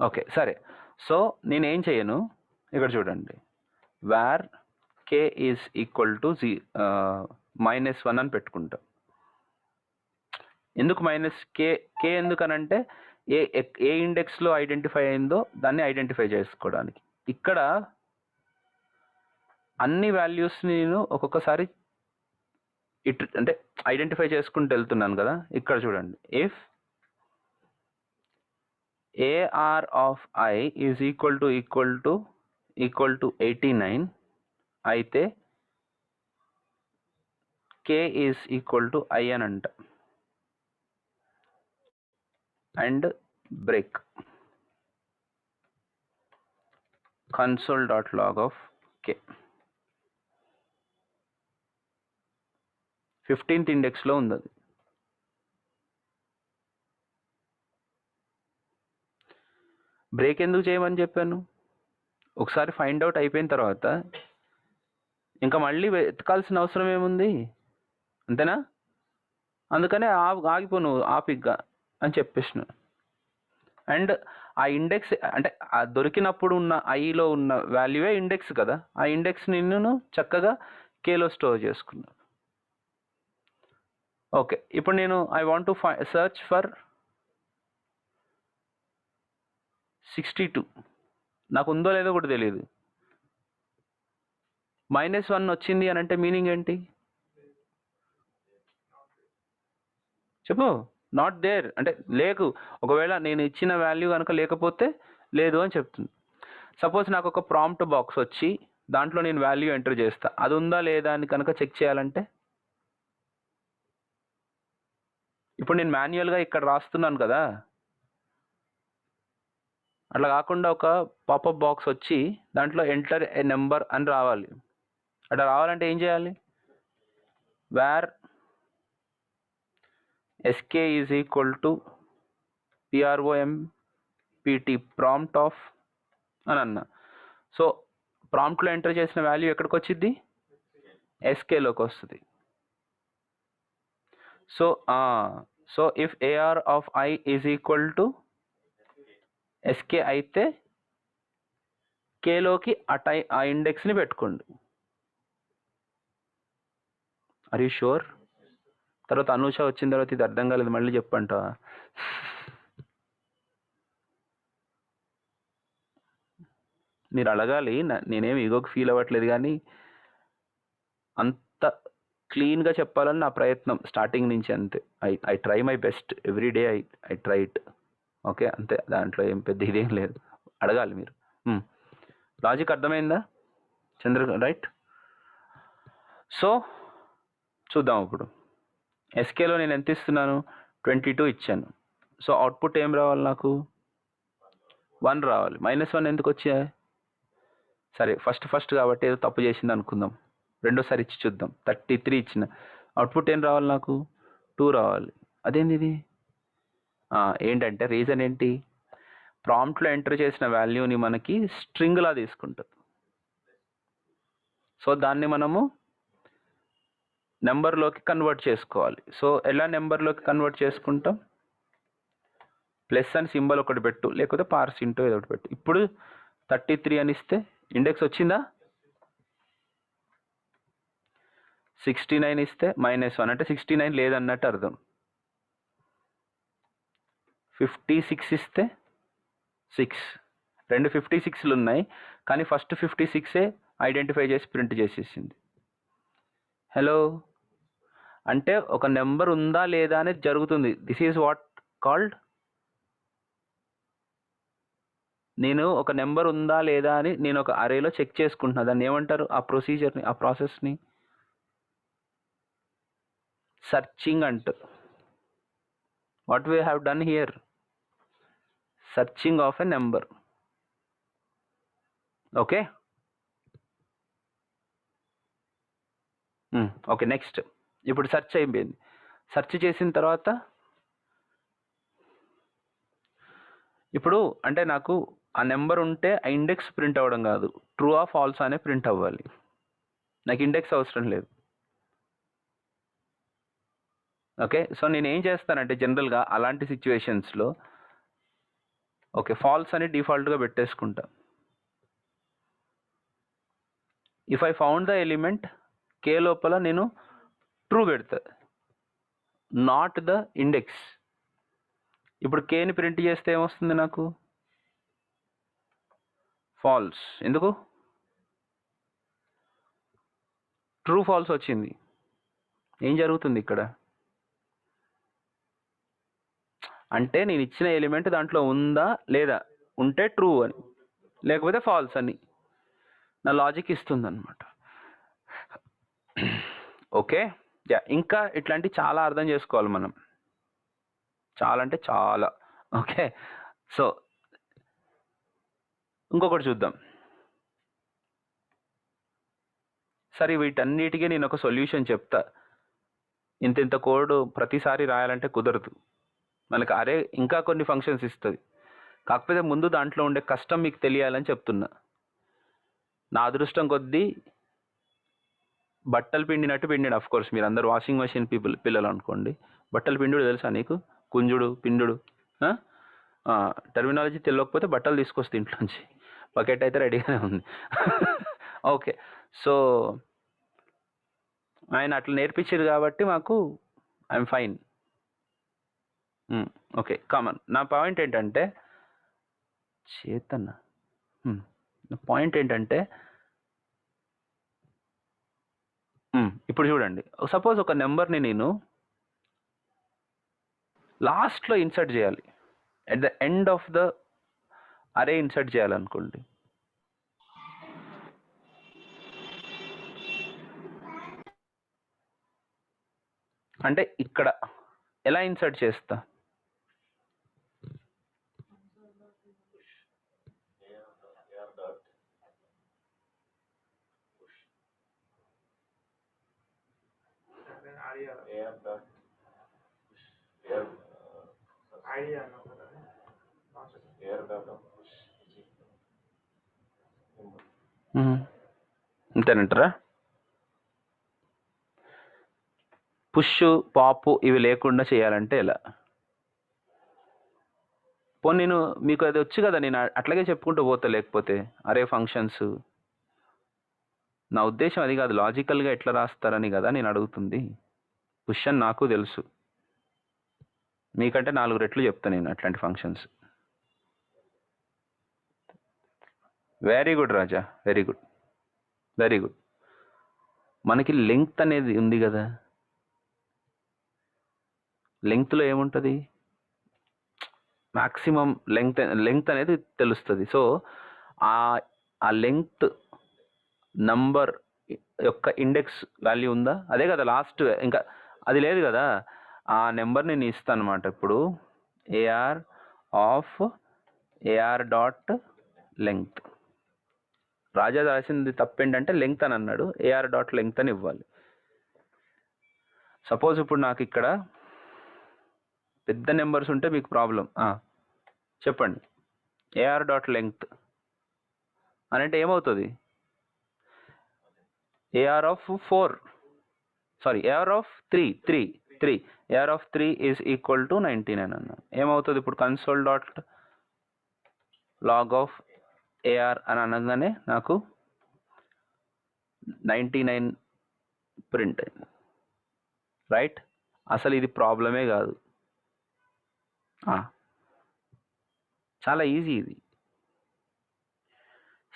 ఓకే సరే. సో నేనేం చేయను, ఇక్కడ చూడండి, where K is equal to -1 అని పెట్టుకుంటా. ఎందుకు కే ఎందుకనంటే ఏ ఇండెక్స్లో ఐడెంటిఫై అయిందో దాన్ని ఐడెంటిఫై చేసుకోవడానికి. ఇక్కడ అన్ని వాల్యూస్ని నేను ఒక్కొక్కసారి అంటే ఐడెంటిఫై చేసుకుంటూ వెళ్తున్నాను కదా. ఇక్కడ చూడండి, if AR of I is equal to 89 అయితే K is equal to I అని అంట. And break console.log of K 15th ఇండెక్స్లో ఉంది అది. బ్రేక్ ఎందుకు చేయమని చెప్పాను? ఒకసారి ఫైండ్ అవుట్ అయిపోయిన తర్వాత ఇంకా మళ్ళీ వెతకాల్సిన అవసరం ఏముంది, అంతేనా? అందుకనే ఆగిపోను ఆపిగ్గా అని చెప్పేసిన. అండ్ ఆ ఇండెక్స్ అంటే ఆ దొరికినప్పుడు ఉన్న ఐలో ఉన్న వాల్యూవే ఇండెక్స్ కదా. ఆ ఇండెక్స్ నిన్ను చక్కగా కేలో స్టోర్ చేసుకున్నాను. ఓకే, ఇప్పుడు నేను I want to search for 62. నాకు ఉందో లేదో కూడా తెలియదు. -1 వచ్చింది అని అంటే మీనింగ్ ఏంటి చెప్పు? నాట్ దేర్ అంటే లేకు. ఒకవేళ నేను ఇచ్చిన వాల్యూ కనుక లేకపోతే లేదు అని చెప్తుంది. సపోజ్ నాకు ఒక ప్రాంప్ట్ బాక్స్ వచ్చి దాంట్లో నేను వాల్యూ ఎంటర్ చేస్తా, అది ఉందా లేదా అని కనుక చెక్ చేయాలంటే ఇప్పుడు నేను మాన్యువల్గా ఇక్కడ రాస్తున్నాను కదా. అట్లా కాకుండా ఒక పాపప్ బాక్స్ వచ్చి దాంట్లో ఎంటర్ ఏ నెంబర్ అని రావాలి. అట్లా రావాలంటే ఏం చేయాలి? Where SK is equal to PROMPT prompt of అని అన్నా. సో ప్రాంప్ట్లో ఎంటర్ చేసిన వాల్యూ ఎక్కడికి వచ్చింది? SKలోకి వస్తుంది. So if AR of I is equal to SK అయితే కేలోకి ఆ ఇండెక్స్ని పెట్టుకోండి. Are you sure? తర్వాత అనూష వచ్చిన తర్వాత ఇది అర్థం కాలేదు మళ్ళీ చెప్పంట. మీరు అడగాలి, నేనేమి ఈగోకి ఫీల్ అవ్వట్లేదు, కానీ అంత క్లీన్గా చెప్పాలని నా ప్రయత్నం స్టార్టింగ్ నుంచి. అంతే. I try my best every day. I try it. Okay అంతే, దాంట్లో ఏం పెద్ద ఇదేం లేదు. అడగాలి మీరు. లాజిక్ అర్థమైందా చంద్ర? రైట్. సో చూద్దాం ఇప్పుడు. SKలో నేను ఎంత ఇస్తున్నాను? 22 ఇచ్చాను. సో అవుట్పుట్ ఏం రావాలి? నాకు 1 రావాలి. -1 ఎందుకు వచ్చా? సరే ఫస్ట్ కాబట్టి ఏదో తప్పు చేసింది అనుకుందాం. రెండోసారి ఇచ్చి చూద్దాం. 33 ఇచ్చిన. అవుట్పుట్ ఏం రావాలి? నాకు 2 రావాలి. అదేంది ఇది? ఏంటంటే రీజన్ ఏంటి? ప్రాంప్ట్లో ఎంటర్ చేసిన వాల్యూని మనకి స్ట్రింగ్లా తీసుకుంటుంది. సో దాన్ని మనము నెంబర్లోకి కన్వర్ట్ చేసుకోవాలి. సో ఎలా నెంబర్లోకి కన్వర్ట్ చేసుకుంటాం? ప్లస్ అని సింబల్ ఒకటి పెట్టు, లేకపోతే పార్స్ ఇంటూ ఏదో ఒకటి పెట్టు. ఇప్పుడు 33 అని ఇస్తే ఇండెక్స్ వచ్చిందా? 69 ఇస్తే -1 అంటే 69 లేదన్నట్టు అర్థం. 56 ఇస్తే 6. రెండు 56లు ఉన్నాయి, కానీ ఫస్ట్ 56ఏ ఐడెంటిఫై చేసి ప్రింట్ చేసేసింది. హలో, అంటే ఒక నెంబర్ ఉందా లేదా అనేది జరుగుతుంది. దిస్ ఈజ్ వాట్ కాల్డ్, నేను ఒక నెంబర్ ఉందా లేదా అని నేను ఒక అరేలో చెక్ చేసుకుంటున్నా. దాన్ని ఏమంటారు? ఆ ప్రొసీజర్ని, ఆ ప్రాసెస్ని సర్చింగ్ అంటారు. What we have done here? Searching of a number. Okay. Okay. Next ఇప్పుడు సెర్చ్ అయిపోయింది. సెర్చ్ చేసిన తర్వాత ఇప్పుడు అంటే నాకు ఆ నెంబర్ ఉంటే ఆ ఇండెక్స్ ప్రింట్ అవ్వడం కాదు, ట్రూ ఆ ఫాల్స్ అనే ప్రింట్ అవ్వాలి. నాకు ఇండెక్స్ అవసరం లేదు. ఓకే. సో నేను ఏం చేస్తానంటే జనరల్గా అలాంటి సిచ్యువేషన్స్లో ఓకే ఫాల్స్ అని డిఫాల్ట్గా పెట్టేసుకుంటా. If I found the element కే లోపల నేను ట్రూ పెడతా, నాట్ ద ఇండెక్స్. ఇప్పుడు కేని ప్రింట్ చేస్తే ఏమొస్తుంది నాకు? ఫాల్స్. ఎందుకు? ట్రూ ఫాల్స్ వచ్చింది. ఏం జరుగుతుంది ఇక్కడ? అంటే నేను ఇచ్చిన ఎలిమెంట్ దాంట్లో ఉందా లేదా, ఉంటే ట్రూ అని, లేకపోతే ఫాల్స్ అని నా లాజిక్ ఇస్తుంది అనమాట. ఓకే. యా, ఇంకా ఇట్లాంటి చాలా అర్థం చేసుకోవాలి మనం, చాలా అంటే చాలా. ఓకే. సో ఇంకొకటి చూద్దాం. సరే వీటన్నిటికీ నేను ఒక సొల్యూషన్ చెప్తా. ఇంత కోడ్ ప్రతిసారి రాయాలంటే కుదరదు మనకి. అరే ఇంకా కొన్ని ఫంక్షన్స్ ఇస్తుంది, కాకపోతే ముందు దాంట్లో ఉండే కష్టం మీకు తెలియాలని చెప్తున్నా. నా అదృష్టం కొద్దీ బట్టలు పిండినట్టు పిండిన, అఫ్ కోర్స్ మీరు అందరు వాషింగ్ మెషిన్ పిల్లలు అనుకోండి. బట్టలు పిండుడు తెలుసా నీకు? కుంజుడు, పిండుడు. టర్మినాలజీ తెలియకపోతే బట్టలు తీసుకొస్తే ఇంట్లోంచి, బకెట్ అయితే రెడీగానే ఉంది. ఓకే. సో ఆయన అట్లా నేర్పించారు కాబట్టి మాకు ఐఎమ్ ఫైన్. Okay common. నా పాయింట్ ఏంటంటే చేతన్న, నా పాయింట్ ఏంటంటే ఇప్పుడు చూడండి, సపోజ్ ఒక నెంబర్ని నేను లాస్ట్లో ఇన్సర్ట్ చేయాలి, at the end of the అరే ఇన్సర్ట్ చేయాలనుకోండి. అంటే ఇక్కడ ఎలా ఇన్సర్ట్ చేస్తా? అంతేనంటారా? పుష్, పాప్ ఇవి లేకుండా చేయాలంటే ఎలా? పోనీ నేను మీకు అది వచ్చు కదా, నేను అట్లాగే చెప్పుకుంటూ పోతా. లేకపోతే అరే ఫంక్షన్స్, నా ఉద్దేశం అది కాదు, లాజికల్గా ఎట్లా రాస్తారని కదా నేను అడుగుతుంది. పుష్ అని నాకు తెలుసు, మీకంటే 4 రెట్లు చెప్తాను నేను అట్లాంటి ఫంక్షన్స్. వెరీ గుడ్ రాజా, వెరీ గుడ్, వెరీ గుడ్. మనకి లెంగ్త్ అనేది ఉంది కదా, లెంగ్త్లో ఏముంటుంది? మ్యాక్సిమం లెంగ్త్ అనేది తెలుస్తుంది. సో ఆ లెంగ్త్ నంబర్ యొక్క ఇండెక్స్ వాల్యూ ఉందా? అదే కదా లాస్ట్, ఇంకా అది లేదు కదా. ఆ నెంబర్ నేను ఇస్తాను అనమాట. ఇప్పుడు AR of AR dot length. Raja రాసింది తప్పేంటంటే లెంగ్త్ అని అన్నాడు, ఏఆర్ డాట్ లెంగ్త్ అని ఇవ్వాలి. సపోజ్ ఇప్పుడు నాకు ఇక్కడ పెద్ద నెంబర్స్ ఉంటే మీకు ప్రాబ్లం. చెప్పండి. ఏఆర్ డాట్ లెంగ్త్ అని అంటే ఏమవుతుంది? AR of 4, sorry AR of 3 AR of 3 is equal to 99 అన్నాను. ఏమవుతుంది ఇప్పుడు? Console dot log of AR అని అనగానే నాకు 99 ప్రింట్ అయింది. రైట్? అసలు ఇది ప్రాబ్లమే కాదు, చాలా ఈజీ. ఇది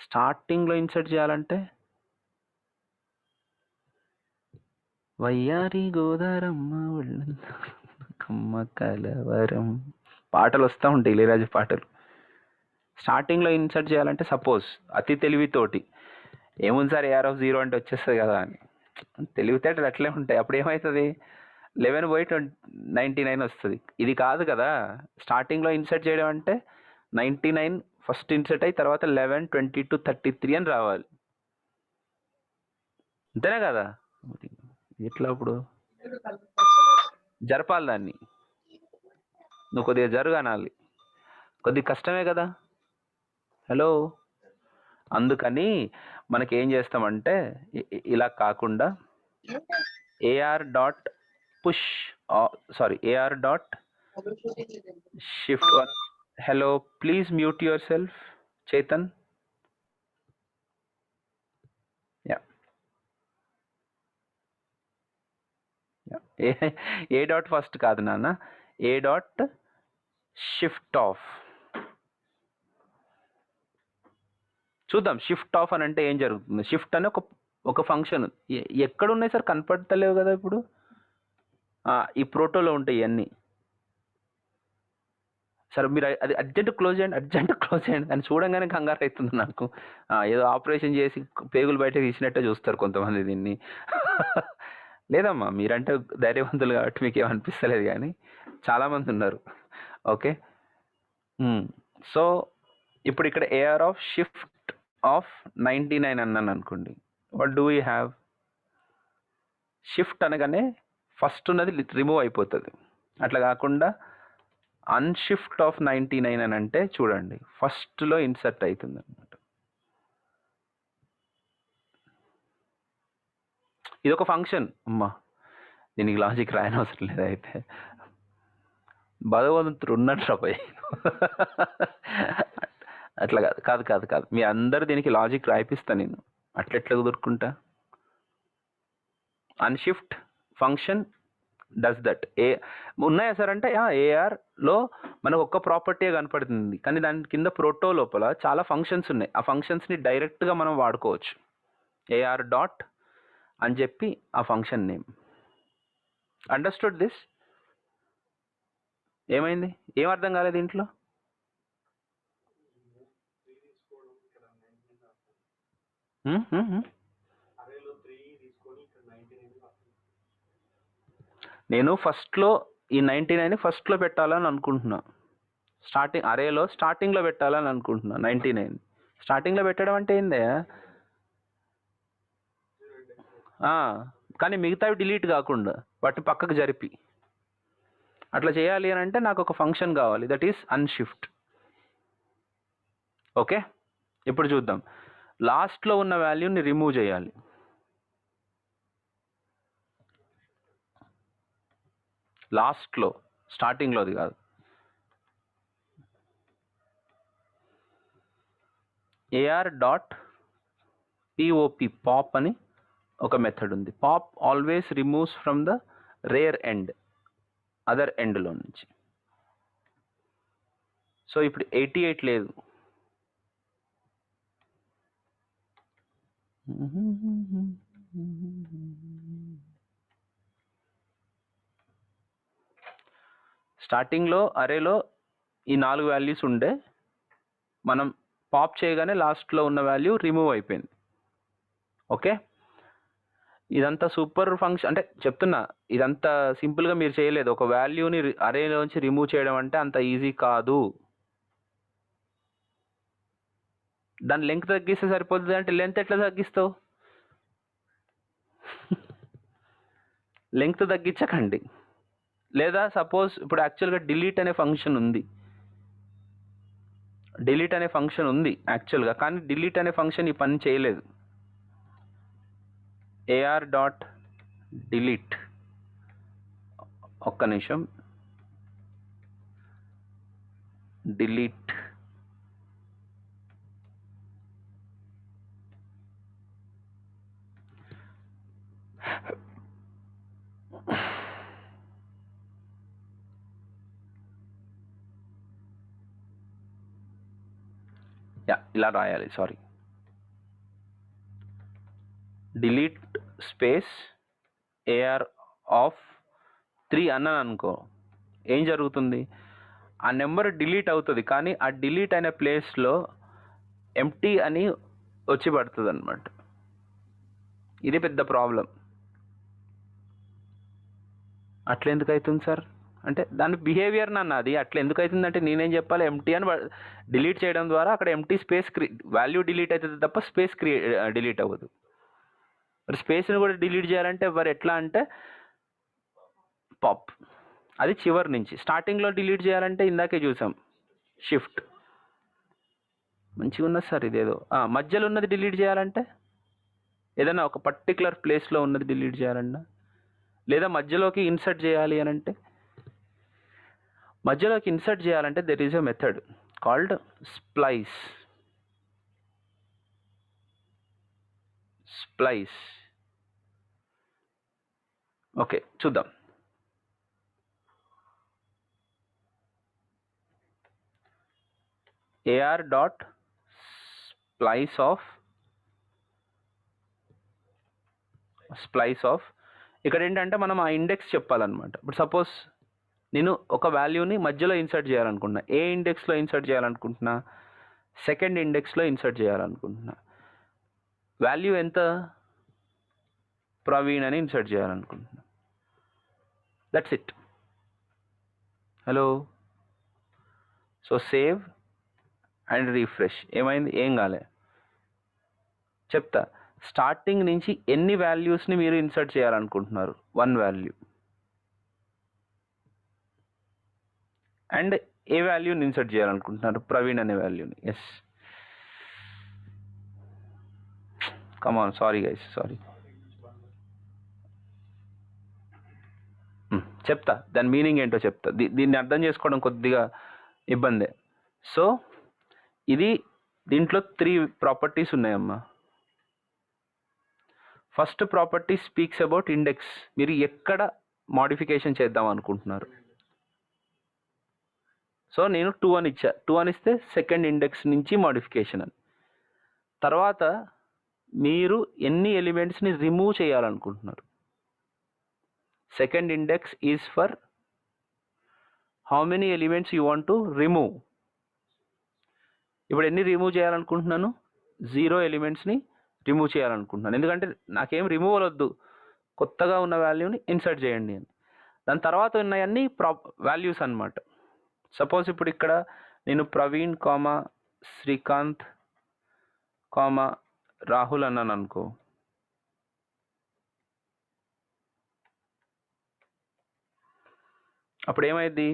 స్టార్టింగ్లో ఇన్సర్ట్ చేయాలంటే వయ్యారి గోదారమ్మ కమ్మ కలవరం పాటలు వస్తూ ఉంటాయి, ఇళయరాజా పాటలు. స్టార్టింగ్లో ఇన్సర్ట్ చేయాలంటే సపోజ్ అతి తెలివితోటి ఏముంది సార్ ఏఆర్ ఆఫ్ 0 అంటే వచ్చేస్తుంది కదా అని, తెలివితేటలు అట్లే ఉంటాయి. అప్పుడు ఏమవుతుంది? 11 పోయి 99 వస్తుంది. ఇది కాదు కదా. స్టార్టింగ్లో ఇన్సర్ట్ చేయడం అంటే 99 ఫస్ట్ ఇన్సర్ట్ అయ్యి తర్వాత 11, 22, 33 అని రావాలి. అంతేనే కదా? ఎట్లా అప్పుడు జరపాలి దాన్ని, నువ్వు కొద్దిగా జరుగు అనాలి. కొద్దిగా కష్టమే కదా. హలో, అందుకని మనకి ఏం చేస్తామంటే ఇలా కాకుండా AR dot push AR dot shift. Hello, please mute yourself Chetan. A dot first కాదు నాన్న, ఏ డాట్ షిఫ్ట్ ఆఫ్. చూద్దాం షిఫ్ట్ ఆఫ్ అని అంటే ఏం జరుగుతుంది. షిఫ్ట్ అని ఒక ఫంక్షన్ ఎక్కడ ఉన్నాయి సార్, కనపడతలేవు కదా ఇప్పుడు. ఈ ప్రోటోలో ఉంటాయి ఇవన్నీ. సరే మీరు అది అర్జెంట్ క్లోజ్ చేయండి అని చూడంగానే కంగారు అవుతుంది నాకు. ఏదో ఆపరేషన్ చేసి పేగులు బయట తీసినట్టే చూస్తారు కొంతమంది దీన్ని. లేదమ్మా, మీరంటే ధైర్యవంతులు కాబట్టి మీకు ఏమనిపిస్తలేదు, కానీ చాలామంది ఉన్నారు. ఓకే, సో ఇప్పుడు ఇక్కడ ఏఆర్ ఆఫ్ షిఫ్ట్ ఆఫ్ 99 అన్నాను అనుకోండి. What do you have? Shift అనగానే ఫస్ట్ ఉన్నది రిమూవ్ అయిపోతుంది. అట్లా కాకుండా అన్షిఫ్ట్ ఆఫ్ 99 అని అంటే చూడండి ఫస్ట్లో ఇన్సర్ట్ అవుతుంది అనమాట. ఇది ఒక ఫంక్షన్ అమ్మా, దీనికి లాజిక్ రాయనవసరం లేదు. అయితే భగవంతుడు ఉన్నట్టు పోయి అట్లా కాదు మీ అందరు దీనికి లాజిక్ రాయిపిస్తా నేను. అట్లెట్లా కుదురుకుంటా? Unshift function does that. ఉన్నాయా సార్ అంటే ఏఆర్లో మనకు ఒక్క ప్రాపర్టీ కనపడుతుంది, కానీ దాని కింద ప్రోటో లోపల చాలా ఫంక్షన్స్ ఉన్నాయి. ఆ ఫంక్షన్స్ని డైరెక్ట్గా మనం వాడుకోవచ్చు. ఏఆర్ డాట్ అని చెప్పి ఆ ఫంక్షన్ నేమ్. Understood this? ఏమైంది, ఏం అర్థం కాలేదు దీంట్లో? నేను ఫస్ట్లో ఈ 99 ఫస్ట్లో పెట్టాలని అనుకుంటున్నా. స్టార్టింగ్లో పెట్టాలని అనుకుంటున్నా. 99 స్టార్టింగ్లో పెట్టడం అంటే ఏందే? కానీ మిగతావి డిలీట్ కాకుండా వాటిని పక్కకు జరిపి అట్లా చేయాలి అని అంటే నాకు ఒక ఫంక్షన్ కావాలి, దట్ ఈస్ అన్షిఫ్ట్. ఓకే, ఇప్పుడు చూద్దాం. లాస్ట్లో ఉన్న వాల్యూని రిమూవ్ చేయాలి. లాస్ట్లో, స్టార్టింగ్లోది కాదు. ఏఆర్ డాట్ పిఓపి పాప్ అని ఒక మెథడ్ ఉంది. Pop always removes from the rare end, other ఎండ్లో నుంచి. సో ఇప్పుడు 88 లేదు. స్టార్టింగ్లో అరేలో ఈ 4 వాల్యూస్ ఉండే, మనం పాప్ చేయగానే లాస్ట్లో ఉన్న వాల్యూ రిమూవ్ అయిపోయింది. ఓకే, ఇదంతా సూపర్ ఫంక్షన్ అంటే చెప్తున్నా, ఇదంతా సింపుల్గా మీరు చేయలేదు. ఒక వాల్యూని అరేలోంచి రిమూవ్ చేయడం అంటే అంత ఈజీ కాదు. దాని లెంగ్త్ తగ్గిస్తే సరిపోతుంది అంటే లెంత్ ఎట్లా తగ్గిస్తావు? లెంగ్త్ తగ్గించకండి. లేదా సపోజ్ ఇప్పుడు యాక్చువల్గా డిలీట్ అనే ఫంక్షన్ ఉంది యాక్చువల్గా, కానీ డిలీట్ అనే ఫంక్షన్ ఈ పని చేయలేదు. ఏఆర్ డాట్ డిలీట్, ఒక్క నిమిషం, డిలీట్ ఇలా రాయాలి. Sorry, delete space AR of 3 అన్నాను అనుకో, ఏం జరుగుతుంది? ఆ నెంబర్ డిలీట్ అవుతుంది, కానీ ఆ డిలీట్ అనే ప్లేస్లో ఎంప్టీ అని వచ్చి పడుతుంది అనమాట. ఇది పెద్ద ప్రాబ్లం. అట్లెందుకు అవుతుంది సార్? అంటే దాని బిహేవియర్ నన్ను అది అట్లా ఎందుకు అవుతుందంటే నేనేం చెప్పాలి, ఎంటీ అని డిలీట్ చేయడం ద్వారా అక్కడ ఎంటీ స్పేస్ వాల్యూ డిలీట్ అవుతుంది తప్ప స్పేస్ డిలీట్ అవ్వదు. మరి స్పేస్ని కూడా డిలీట్ చేయాలంటే మరి ఎట్లా అంటే పాప్, అది చివరి నుంచి. స్టార్టింగ్లో డిలీట్ చేయాలంటే ఇందాకే చూసాం షిఫ్ట్. మంచిగా ఉన్నది సార్ ఇదేదో. మధ్యలో ఉన్నది డిలీట్ చేయాలంటే ఏదైనా ఒక పర్టికులర్ ప్లేస్లో ఉన్నది డిలీట్ చేయాలన్నా, లేదా మధ్యలోకి ఇన్సర్ట్ చేయాలి అని అంటే, మధ్యలోకి ఇన్సర్ట్ చేయాలంటే there is a method called splice. Okay చూద్దాం. AR డాట్ స్ప్లైస్ ఆఫ్ ఇక్కడ ఏంటంటే మనం ఆ ఇండెక్స్ చెప్పాలన్నమాట. ఇప్పుడు సపోజ్ నేను ఒక వాల్యూని మధ్యలో ఇన్సర్ట్ చేయాలనుకుంటున్నా. ఏ ఇండెక్స్లో ఇన్సర్ట్ చేయాలనుకుంటున్నా? సెకండ్ ఇండెక్స్లో ఇన్సర్ట్ చేయాలనుకుంటున్నా. వాల్యూ ఎంత? ప్రవీణ్ అని ఇన్సర్ట్ చేయాలనుకుంటున్నా. That's it. Hello, so save and refresh. ఏమైంది? ఏం కాలే. చెప్తా. స్టార్టింగ్ నుంచి ఎన్ని వాల్యూస్ని మీరు ఇన్సర్ట్ చేయాలనుకుంటున్నారు? 1 వాల్యూ. అండ్ ఏ వాల్యూని ఇన్సర్ట్ చేయాలనుకుంటున్నారు? ప్రవీణ్ అనే వాల్యూని. ఎస్, కమాన్, సారీ గైస్, సారీ. చెప్తా, దాని మీనింగ్ ఏంటో చెప్తా. దీన్ని అర్థం చేసుకోవడం కొద్దిగా ఇబ్బందే. సో ఇది దీంట్లో 3 ప్రాపర్టీస్ ఉన్నాయమ్మా. First property speaks about index. మీరు ఎక్కడ మోడిఫికేషన్ చేద్దాం అనుకుంటున్నారు? సో నేను 2 అని ఇచ్చా. 2 అని ఇస్తే సెకండ్ ఇండెక్స్ నుంచి మోడిఫికేషన్ అని. తర్వాత మీరు ఎన్ని ఎలిమెంట్స్ని రిమూవ్ చేయాలనుకుంటున్నారు? Second index is for how many elements you want to remove. ఇప్పుడు ఎన్ని రిమూవ్ చేయాలనుకుంటున్నాను? 0 ఎలిమెంట్స్ని రిమూవ్ చేయాలనుకుంటున్నాను. ఎందుకంటే నాకేం రిమూవల్ వద్దు, కొత్తగా ఉన్న వాల్యూని ఇన్సర్ట్ చేయండి అని. దాని తర్వాత ఉన్నాయన్నీ వాల్యూస్ అన్నమాట. సపోజ్ ఇప్పుడు ఇక్కడ నేను ప్రవీణ్ కామా శ్రీకాంత్ కామా రాహుల్ అన్నాను అనుకో. అప్పుడు ఏమైంది?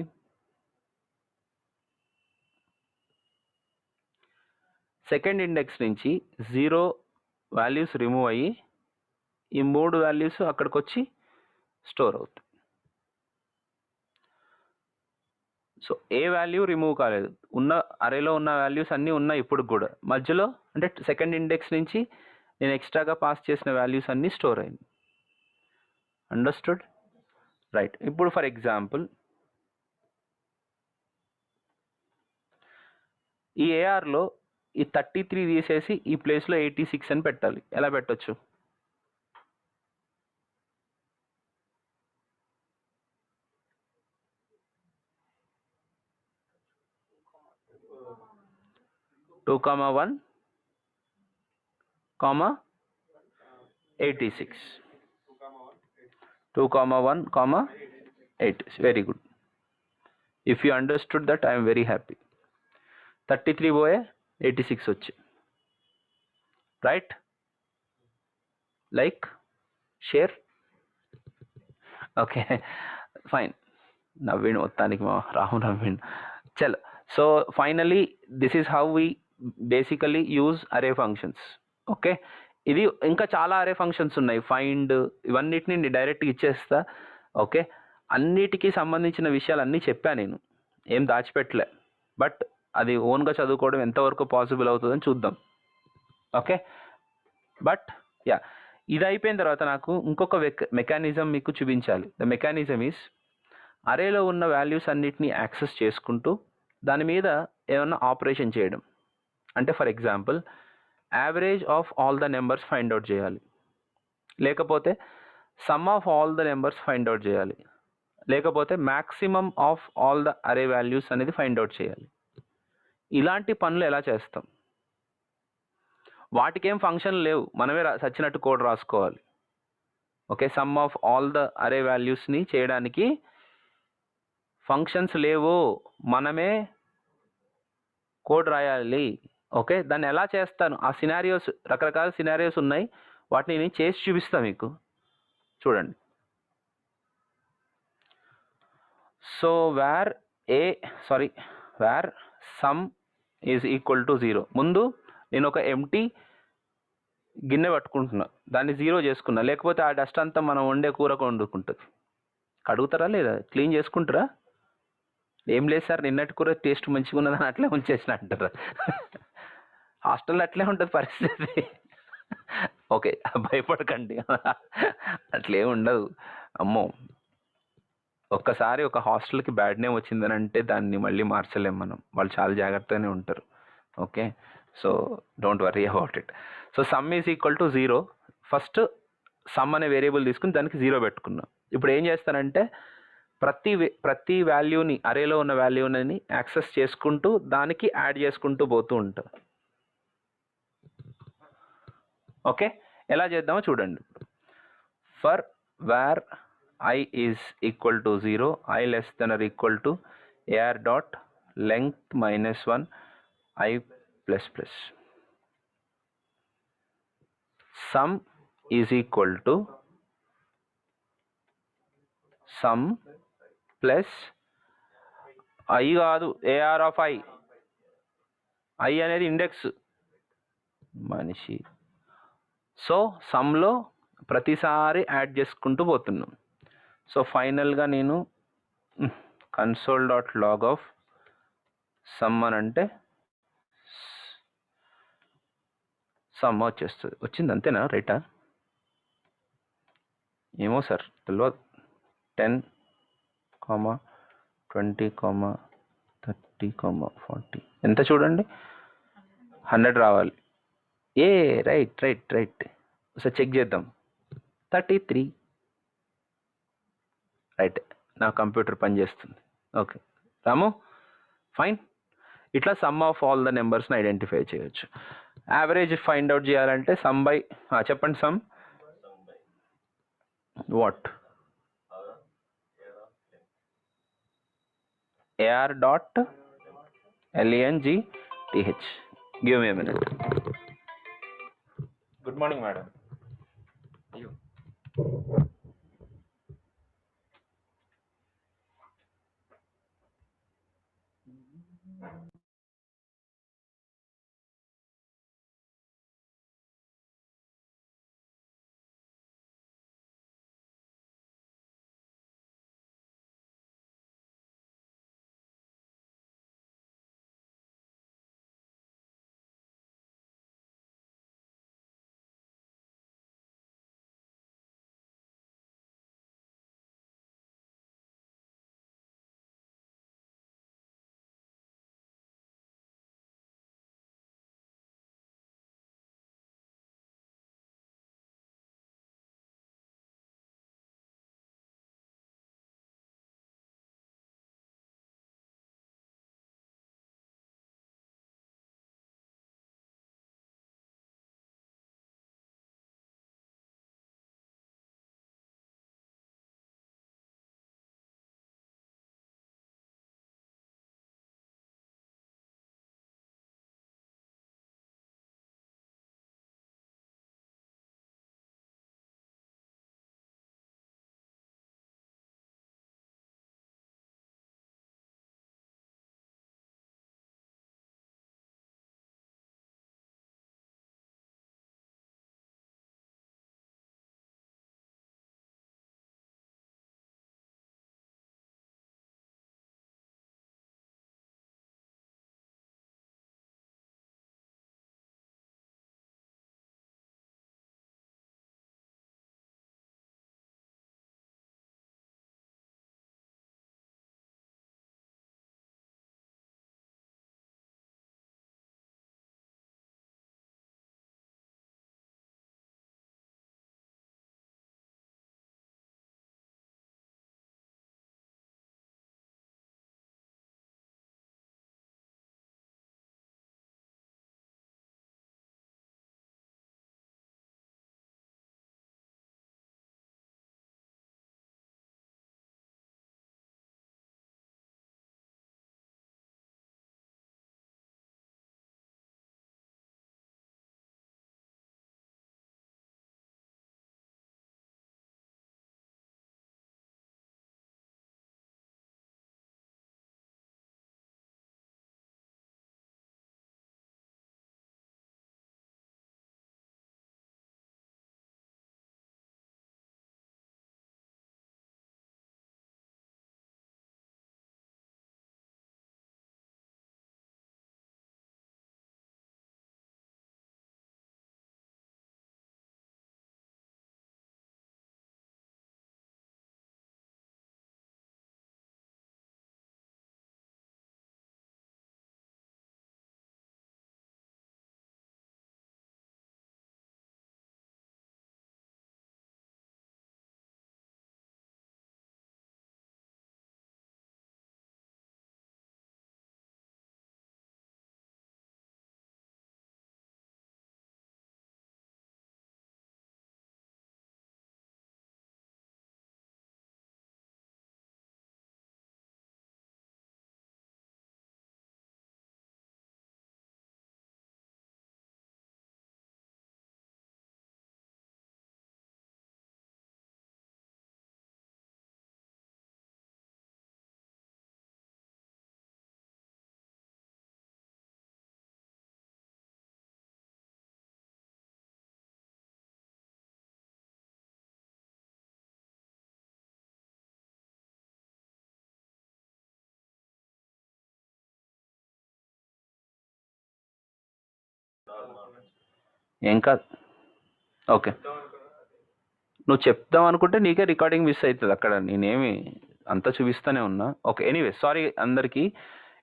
సెకండ్ ఇండెక్స్ నుంచి 0 వాల్యూస్ రిమూవ్ అయ్యి ఈ 3 వాల్యూస్ అక్కడికి వచ్చి స్టోర్ అవుతాయి. సో ఏ వాల్యూ రిమూవ్ కాలేదు, ఉన్న అరేలో ఉన్న వాల్యూస్ అన్నీ ఉన్నాయి ఇప్పుడు కూడా. మధ్యలో అంటే సెకండ్ ఇండెక్స్ నుంచి నేను ఎక్స్ట్రాగా పాస్ చేసిన వాల్యూస్ అన్నీ స్టోర్ అయింది. అండర్స్టూడ్? రైట్. ఇప్పుడు ఫర్ ఎగ్జాంపుల్ ఈ ఏఆర్లో ఈ 33 తీసేసి ఈ ప్లేస్లో 86 అని పెట్టాలి. ఎలా పెట్టచ్చు? Two comma 1 comma 86. 2, 1, 8. Very good. If you understood that, I am very happy. 33 పోయే 86 వచ్చి. Right? Like, share. Okay fine. నవ్విండు మొత్తానికి మా రాహుల్, నవ్విండు. చలో. So finally this is how we basically use array functions. Okay, ఇది ఇంకా చాలా అరే ఫంక్షన్స్ ఉన్నాయి. ఫైండ్, ఇవన్నిటిని నేను డైరెక్ట్గా ఇచ్చేస్తా. ఓకే, అన్నిటికీ సంబంధించిన విషయాలు అన్నీ చెప్పాను నేను, ఏం దాచిపెట్టలే. బట్ అది ఓన్గా చదువుకోవడం ఎంతవరకు పాసిబుల్ అవుతుందని చూద్దాం. ఓకే, బట్ యా, ఇది అయిపోయిన తర్వాత నాకు ఇంకొక మెకానిజం మీకు చూపించాలి. ద మెకానిజం ఈస్ అరేలో ఉన్న వాల్యూస్ అన్నిటినీ యాక్సెస్ చేసుకుంటూ దాని మీద ఏమన్నా ఆపరేషన్ చేయడం. అంటే for example average of all the numbers find out చేయాలి, లేకపోతే some of all the numbers find out చేయాలి, లేకపోతే మ్యాక్సిమం ఆఫ్ ఆల్ ద అరే వాల్యూస్ అనేది ఫైండ్ అవుట్ చేయాలి. ఇలాంటి పనులు ఎలా చేస్తాం? వాటికేం ఫంక్షన్ లేవు, మనమే సచ్చినట్టు కోడ్ రాసుకోవాలి. Okay, some of all the అరే వాల్యూస్ని చేయడానికి ఫంక్షన్స్ లేవు, మనమే కోడ్ రాయాలి. ఓకే, దాన్ని ఎలా చేస్తాను, ఆ సినారియోస్, రకరకాల సినారియోస్ ఉన్నాయి, వాటిని నేను చేసి చూపిస్తాను మీకు. చూడండి. So where some is equal to 0. ముందు నేను ఒక ఎంటీ గిన్నె పట్టుకుంటున్నా, దాన్ని 0 చేసుకున్నా, లేకపోతే ఆ డస్ట్ అంతా మనం వండే కూరకు వండుకుంటుంది. కడుగుతారా లేదా, క్లీన్ చేసుకుంటారా? ఏం లేదు సార్, నిన్నటి కూర టేస్ట్ మంచిగా ఉన్నదని అట్లే ఉంచేసిన అంటారా? హాస్టల్లో అట్లే ఉంటుంది పరిస్థితి. ఓకే, భయపడకండి, అట్లే ఉండదు. అమ్మో, ఒక్కసారి ఒక హాస్టల్కి బ్యాడ్ నేమ్ వచ్చిందని అంటే దాన్ని మళ్ళీ మార్చలేం మనం, వాళ్ళు చాలా జాగ్రత్తగానే ఉంటారు. Okay, so don't worry about it. So some is equal to 0. First some అనే వేరియబుల్ తీసుకుని దానికి 0 పెట్టుకున్నాం. ఇప్పుడు ఏం చేస్తానంటే ప్రతి వాల్యూని, అరేలో ఉన్న వాల్యూని యాక్సెస్ చేసుకుంటూ దానికి యాడ్ చేసుకుంటూ పోతూ ఉంటాం. ఓకే, ఎలా చేద్దామో చూడండి. For where I is equal to 0, I less than or equal to ar dot length minus 1 I plus plus. Sum is equal to sum plus I కాదు, ar of I. I అనేది index మనిషి. So సమ్లో ప్రతిసారి add చేసుకుంటూ పోతున్నాం. So ఫైనల్గా నేను console dot log of sum అని అంటే సమ్ వచ్చేస్తుంది. వచ్చింది అంతేనా, రైటా? ఏమో సార్ తెలియదు. 10, 20, 30, 40 ఎంత చూడండి, 100 రావాలి. రైట్. ఒకసారి చెక్ చేద్దాం. 33. రైట్, నా కంప్యూటర్ పనిచేస్తుంది. Okay Ramu, fine. ఇట్లా సమ్ ఆఫ్ ఆల్ ద నెంబర్స్ని ఐడెంటిఫై చేయొచ్చు. యావరేజ్ ఫైండ్ అవుట్ చేయాలంటే సమ్ బై, చెప్పండి, sum what? ar dot length. Give me a minute. Good morning, madam. ఏం కాదు. ఓకే, నువ్వు చెప్దాం అనుకుంటే నీకే రికార్డింగ్ మిస్ అవుతుంది అక్కడ. నేనేమి అంతా చూపిస్తూనే ఉన్నా. ఓకే, ఎనీవే సారీ అందరికీ.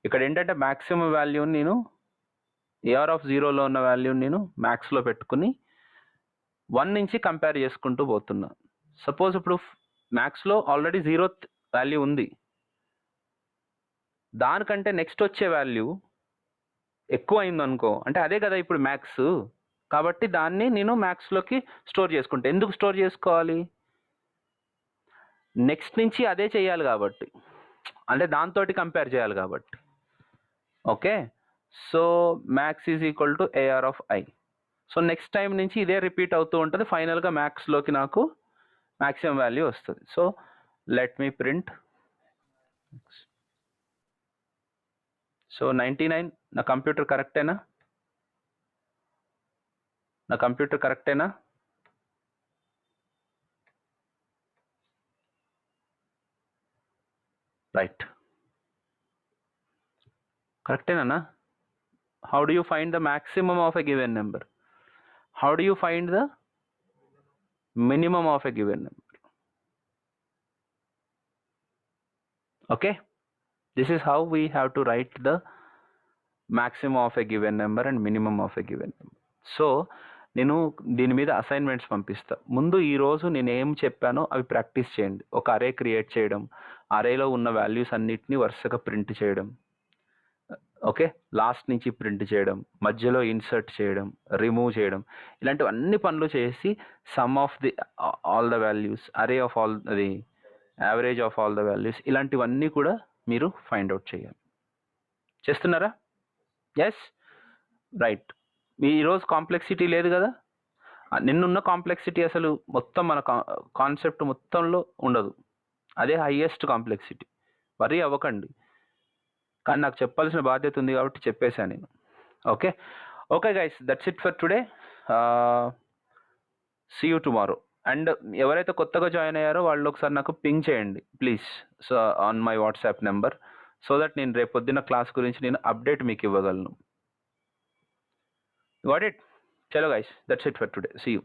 ఇక్కడ ఏంటంటే మ్యాక్సిమం వాల్యూని నేను ఏఆర్ ఆఫ్ జీరోలో ఉన్న వాల్యూని నేను మ్యాక్స్లో పెట్టుకుని 1 నుంచి కంపేర్ చేసుకుంటూ పోతున్నా. సపోజ్ ఇప్పుడు మ్యాక్స్లో ఆల్రెడీ 0 వాల్యూ ఉంది, దానికంటే నెక్స్ట్ వచ్చే వాల్యూ ఎక్కువ అయింది అనుకో, అంటే అదే కదా ఇప్పుడు మ్యాక్స్, కాబట్టి దాన్ని నేను మ్యాక్స్లోకి స్టోర్ చేసుకుంటా. ఎందుకు స్టోర్ చేసుకోవాలి? నెక్స్ట్ నుంచి అదే చేయాలి కాబట్టి, అంటే దాంతో కంపేర్ చేయాలి కాబట్టి. Okay, so max is equal to AR of I. So next time నుంచి ఇదే రిపీట్ అవుతూ ఉంటుంది. ఫైనల్గా మ్యాక్స్లోకి నాకు మ్యాక్సిమం వాల్యూ వస్తుంది. So let me print. So 99. నా కంప్యూటర్ కరెక్టేనా? నా కంప్యూటర్ కరెక్టేనా? రైట్, కరెక్టేనా? How do you find the maximum of a given number? How do you find the minimum of a given number? Okay, this is how we have to write the maximum of a given number and minimum of a given number. So నేను దీని మీద assignments పంపిస్తా. ముందు ఈరోజు నేను ఏం చెప్పానో అవి ప్రాక్టీస్ చేయండి. ఒక అరే క్రియేట్ చేయడం, అరేలో ఉన్న వాల్యూస్ అన్నిటినీ వరుసగా ప్రింట్ చేయడం, ఓకే, లాస్ట్ నుంచి ప్రింట్ చేయడం, మధ్యలో ఇన్సర్ట్ చేయడం, రిమూవ్ చేయడం, ఇలాంటివన్నీ పనులు చేసి some of the all the values, అరే of all the average of all the values, ఇలాంటివన్నీ కూడా మీరు ఫైండ్ అవుట్ చేయాలి. చేస్తున్నారా? Yes, right. మీ ఈరోజు కాంప్లెక్సిటీ లేదు కదా? నిన్నున్న కాంప్లెక్సిటీ అసలు మొత్తం మన కాన్సెప్ట్ మొత్తంలో ఉండదు. అదే హైయెస్ట్ కాంప్లెక్సిటీ. వరీ అవ్వకండి, కానీ నాకు చెప్పాల్సిన బాధ్యత ఉంది కాబట్టి చెప్పేశాను నేను. Okay, okay guys, that's it for today. See you tomorrow. And ఎవరైతే కొత్తగా జాయిన్ అయ్యారో వాళ్ళు ఒకసారి నాకు పింగ్ చేయండి please, so on my WhatsApp number, so that నేను రేపు పొద్దున్న క్లాస్ గురించి నేను అప్డేట్ మీకు ఇవ్వగలను. Got it? చలో guys, that's it for today. See you.